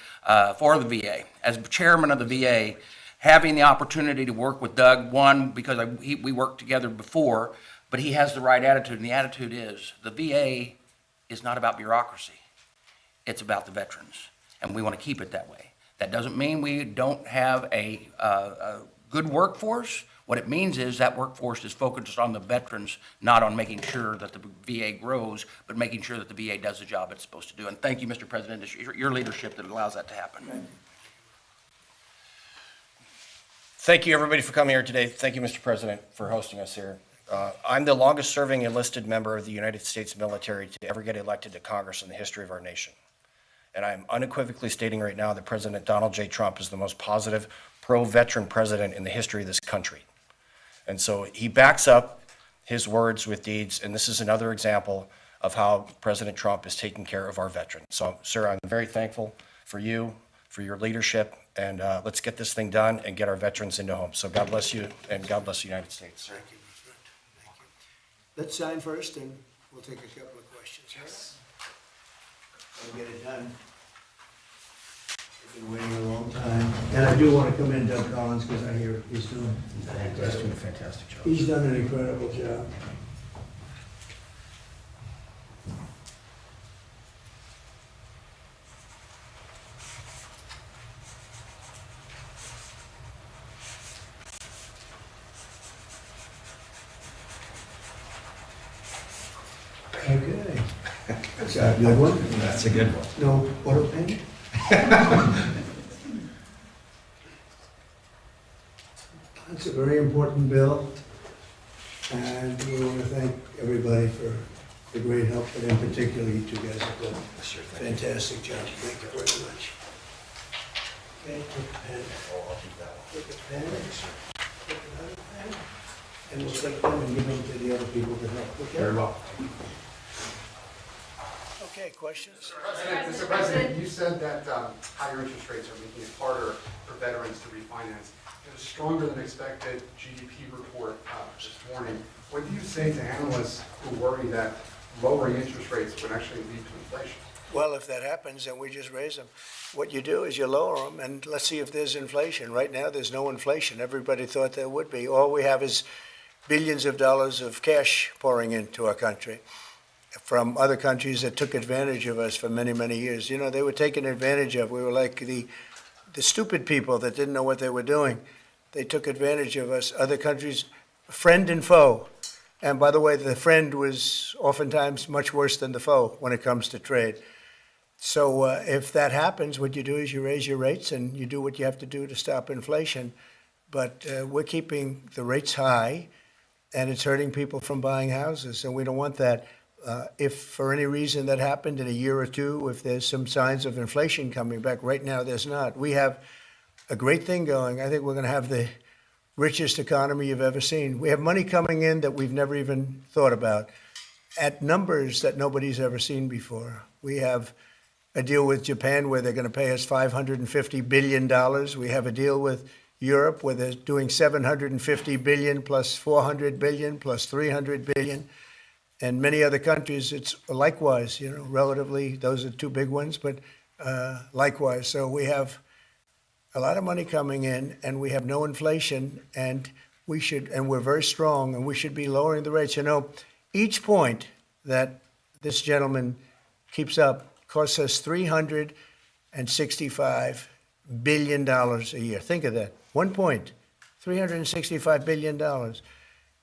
for the VA. As chairman of the VA, having the opportunity to work with Doug, one, because we worked together before, but he has the right attitude, and the attitude is the VA is not about bureaucracy. It's about the veterans, and we want to keep it that way. That doesn't mean we don't have a good workforce. What it means is that workforce is focused on the veterans, not on making sure that the VA grows, but making sure that the VA does the job it's supposed to do. And thank you, Mr. President, it's your leadership that allows that to happen. Thank you, everybody, for coming here today. Thank you, Mr. President, for hosting us here. I'm the longest-serving enlisted member of the United States military to ever get elected to Congress in the history of our nation. And I'm unequivocally stating right now that President Donald J. Trump is the most positive, pro-veteran president in the history of this country. And so he backs up his words with deeds, and this is another example of how President Trump is taking care of our veterans. So, sir, I'm very thankful for you, for your leadership, and let's get this thing done and get our veterans into homes. So God bless you, and God bless the United States. Thank you, my friend. Thank you. Let's sign first, and we'll take a couple of questions. Yes. We'll get it done. We've been waiting a long time. And I do want to commend Doug Collins, because I hear he's doing a fantastic job. He's done an incredible job. Okay. That's a good one. That's a good one. No auto pen? It's a very important bill, and we want to thank everybody for the great help, but in particular, you two guys have done a fantastic job. Thank you very much. Okay, take a pen. I'll keep that one. Take a pen. Take another pen. And we'll take them and give them to the other people to help. Okay? Very well. Okay, questions? Mr. President, you said that higher interest rates are making it harder for veterans to refinance. In a stronger than expected GDP report this morning, what do you say to analysts who worry that lowering interest rates would actually lead to inflation? Well, if that happens, then we just raise them. What you do is you lower them, and let's see if there's inflation. Right now, there's no inflation. Everybody thought there would be. All we have is billions of dollars of cash pouring into our country from other countries that took advantage of us for many, many years. You know, they were taken advantage of. We were like the stupid people that didn't know what they were doing. They took advantage of us. Other countries, friend and foe. And by the way, the friend was oftentimes much worse than the foe when it comes to trade. So if that happens, what you do is you raise your rates and you do what you have to do to stop inflation. But we're keeping the rates high, and it's hurting people from buying houses, and we don't want that. If for any reason that happened in a year or two, if there's some signs of inflation coming back, right now there's not. We have a great thing going. I think we're going to have the richest economy you've ever seen. We have money coming in that we've never even thought about at numbers that nobody's ever seen before. We have a deal with Japan where they're going to pay us $550 billion. We have a deal with Europe where they're doing $750 billion plus $400 billion plus $300 billion. And many other countries, it's likewise, relatively, those are two big ones, but likewise. So we have a lot of money coming in, and we have no inflation, and we're very strong, and we should be lowering the rates. Each point that this gentleman keeps up costs us $365 billion a year. Think of that. 1 point, $365 billion.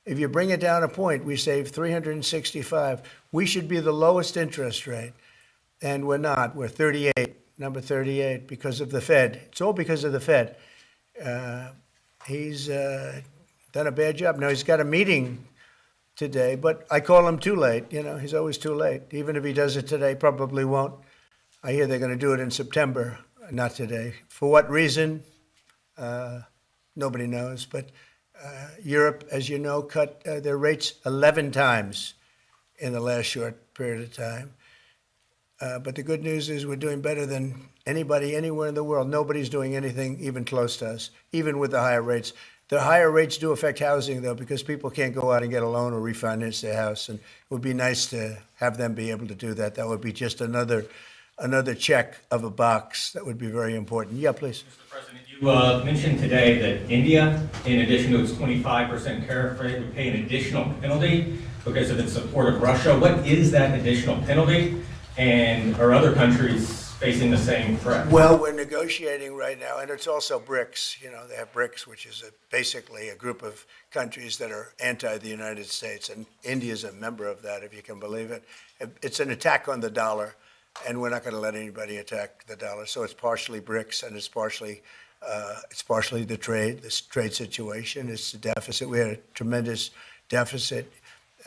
If you bring it down a point, we save 365. We should be the lowest interest rate, and we're not. We're 38, number 38, because of the Fed. It's all because of the Fed. He's done a bad job. Now, he's got a meeting today, but I call him too late. He's always too late. Even if he does it today, probably won't. I hear they're going to do it in September, not today. For what reason? Nobody knows, but Europe, as you know, cut their rates 11 times in the last short period of time. But the good news is we're doing better than anybody anywhere in the world. Nobody's doing anything even close to us, even with the higher rates. The higher rates do affect housing, though, because people can't go out and get a loan or refinance their house. And it would be nice to have them be able to do that. That would be just another check of a box. That would be very important. Yeah, please. Mr. President, you mentioned today that India, in addition to its 25% tariff rate, would pay an additional penalty because of its support of Russia. What is that additional penalty? And are other countries facing the same threat? Well, we're negotiating right now, and it's also BRICS. They have BRICS, which is basically a group of countries that are anti the United States, and India is a member of that, if you can believe it. It's an attack on the dollar, and we're not going to let anybody attack the dollar. So it's partially BRICS, and it's partially the this trade situation. It's the deficit. We had a tremendous deficit.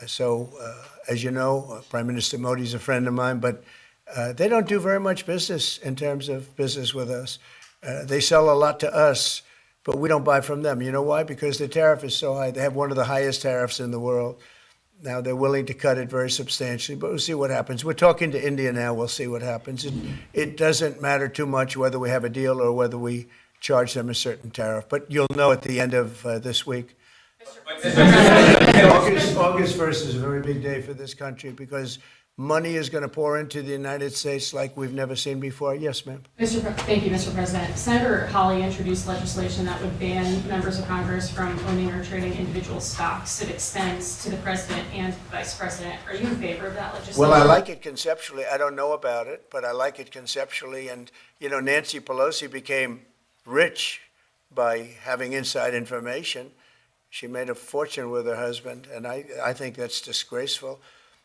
So, as you know, Prime Minister Modi is a friend of mine, but they don't do very much business in terms of business with us. They sell a lot to us, but we don't buy from them. You know why? Because the tariff is so high. They have one of the highest tariffs in the world. Now, they're willing to cut it very substantially, but we'll see what happens. We're talking to India now. We'll see what happens. It doesn't matter too much whether we have a deal or whether we charge them a certain tariff, but you'll know at the end of this week. August 1st is a very big day for this country because money is going to pour into the United States like we've never seen before. Yes, ma'am. Thank you, Mr. President. Senator Hawley introduced legislation that would ban members of Congress from owning or trading individual stocks. It extends to the president and vice president. Are you in favor of that legislation? Well, I like it conceptually. I don't know about it, but I like it conceptually. And, Nancy Pelosi became rich by having inside information. She made a fortune with her husband, and I think that's disgraceful.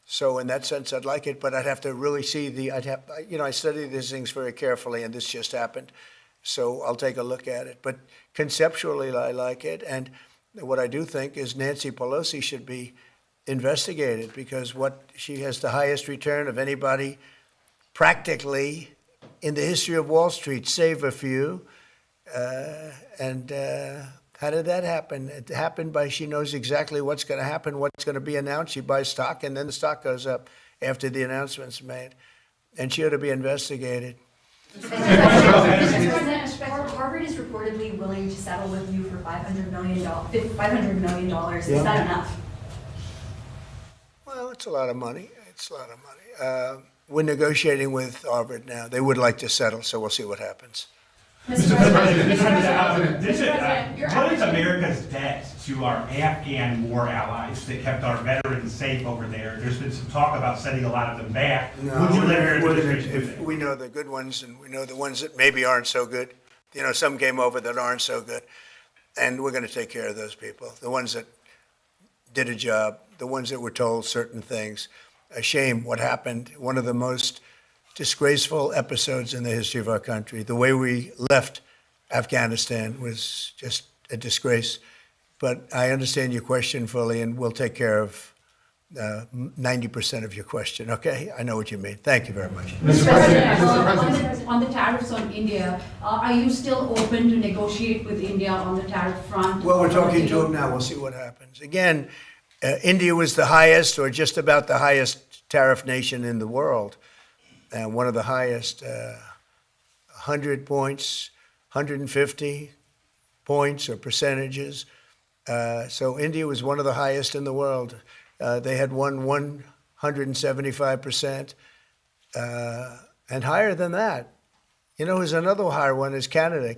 So in that sense, I'd like it, but I'd have to really see I study these things very carefully, and this just happened. So I'll take a look at it. But conceptually, I like it. And what I do think is Nancy Pelosi should be investigated because she has the highest return of anybody practically in the history of Wall Street, save a few. How did that happen? It happened by she knows exactly what's going to happen, what's going to be announced. She buys stock, and then the stock goes up after the announcement's made. And she ought to be investigated. Mr. President, Harvard is reportedly willing to settle with you for $500 million. Is that enough? Well, it's a lot of money. We're negotiating with Harvard now. They would like to settle, so we'll see what happens. Mr. President, what is America's debt to our Afghan war allies that kept our veterans safe over there? There's been some talk about sending a lot of them back. No, if we know the good ones and we know the ones that maybe aren't so good. Some came over that aren't so good. And we're going to take care of those people. The ones that did a job, the ones that were told certain things. A shame what happened. One of the most disgraceful episodes in the history of our country. The way we left Afghanistan was just a disgrace. But I understand your question fully, and we'll take care of 90% of your question, okay? I know what you mean. Thank you very much. Mr. President, on the tariffs on India, are you still open to negotiate with India on the tariff front? Well, we're talking to them now. We'll see what happens. Again, India was the highest or just about the highest tariff nation in the world. And one of the highest, 100 points, 150 points or percentages. So India was one of the highest in the world. They had won 175%, and higher than that. You know, who's another higher one is Canada.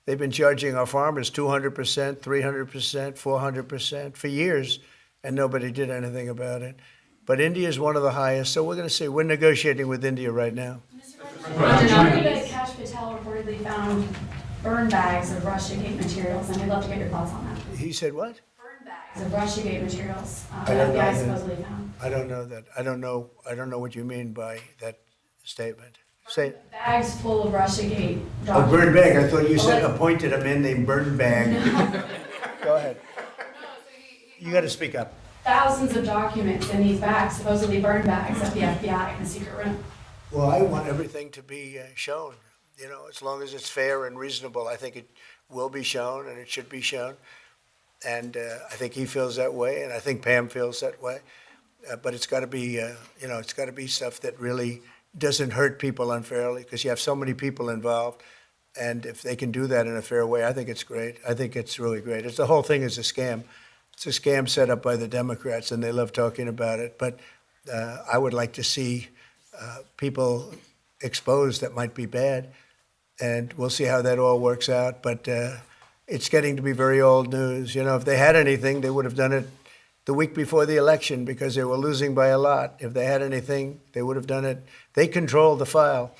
They've been charging our farmers 200%, 300%, 400% for years, and nobody did anything about it. But India is one of the highest, so we're going to see. We're negotiating with India right now. Cash Patel reportedly found burn bags of Russiagate materials, and I'd love to get your thoughts on that. He said what? Burn bags of Russiagate materials I don't that know FBI that. supposedly found. I don't know that. I don't know what you mean by that statement. Say it. Bags full of Russiagate Oh, documents. burn bag. I thought you said Alleged- appointed a man named Burn Bag. Go ahead. You got to speak up. Thousands of documents in these bags, supposedly burn bags at the FBI in the secret room. Well, I want everything to be shown, you know, as long as it's fair and reasonable. I think it will be shown and it should be shown. And I think he feels that way, and I think Pam feels that way. But it's got to be, you know, it's got to be stuff that really doesn't hurt people unfairly, because you have so many people involved. And if they can do that in a fair way, I think it's great. I think it's really great. The whole thing is a scam. It's a scam set up by the Democrats, and they love talking about it. But I would like to see people exposed that might be bad, and we'll see how that all works out. But it's getting to be very old news. You know, if they had anything, they would have done it the week before the election, because they were losing by a lot. If they had anything, they would have done it. They controlled the file.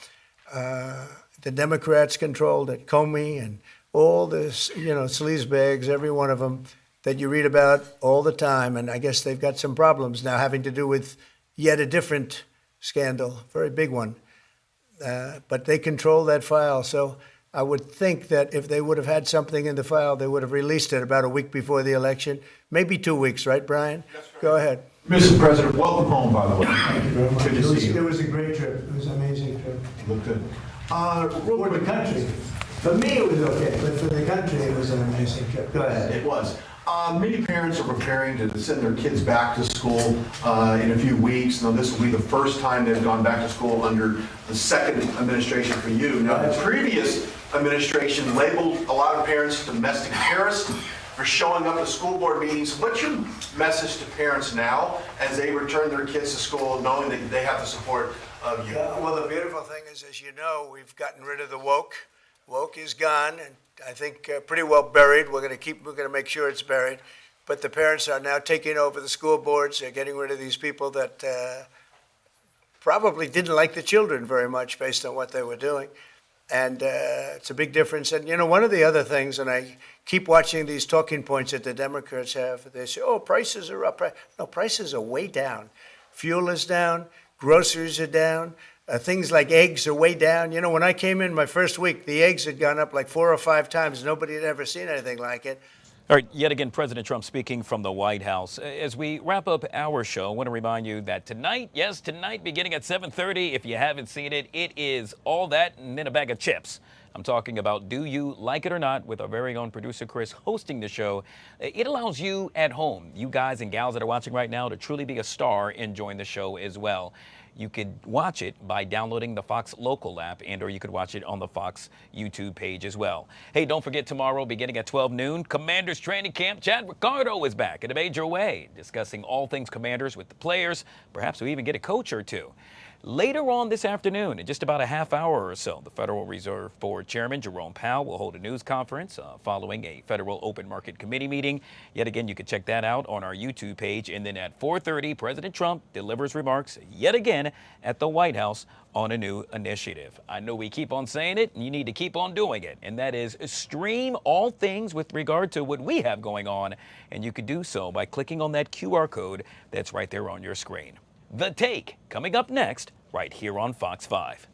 The Democrats controlled it. Comey and all this, you know, sleazebags, every one of them that you read about all the time. And I guess they've got some problems now having to do with yet a different scandal, very big one. But they control that file. So I would think that if they would have had something in the file, they would have released it about a week before the election, maybe 2 weeks, right, Brian? Go ahead. Mr. President, welcome home, by the way. Thank you very much. Good to see you. It was a great trip. It was an amazing trip. Look good. For the country. For me, it was okay, but for the country, it was an amazing trip. Go ahead. It was. Many parents are preparing to send their kids back to school in a few weeks. Now, this will be the first time they've gone back to school under the second administration for you. Now, the previous administration labeled a lot of parents domestic terrorists for showing up at school board meetings. What's your message to parents now as they return their kids to school, knowing that they have the support of you? Well, the beautiful thing is, as you know, we've gotten rid of the woke. Woke is gone, and I think pretty well buried. We're going to make sure it's buried. But the parents are now taking over the school boards. They're getting rid of these people that probably didn't like the children very much based on what they were doing. And it's a big difference. And, you know, one of the other things, and I keep watching these talking points that the Democrats have, they say, oh, prices are up. No, prices are way down. Fuel is down. Groceries are down. Things like eggs are way down. You know, when I came in my first week, the eggs had gone up like 4 or 5 times. Nobody had ever seen anything like it. All right, yet again, President Trump speaking from the White House. As we wrap up our show, I want to remind you that tonight, yes, tonight, beginning at 7:30, if you haven't seen it, it is All That and then a Bag of Chips. I'm talking about Do You Like It or Not with our very own producer, Chris, hosting the show. It allows you at home, you guys and gals that are watching right now, to truly be a star enjoying the show as well. You could watch it by downloading the Fox local app, and or you could watch it on the Fox YouTube page as well. Hey, don't forget tomorrow, beginning at 12 noon, Commanders Training Camp. Chad Ricardo is back in a major way, discussing all things Commanders with the players. Perhaps we even get a coach or two. Later on this afternoon, in just about a half hour or so, the Federal Reserve Board Chairman Jerome Powell will hold a news conference following a Federal Open Market Committee meeting. Yet again, you can check that out on our YouTube page. And then at 4:30, President Trump delivers remarks yet again at the White House on a new initiative. I know we keep on saying it, and you need to keep on doing it. And that is stream all things with regard to what we have going on. And you can do so by clicking on that QR code that's right there on your screen. The Take, coming up next, right here on Fox 5.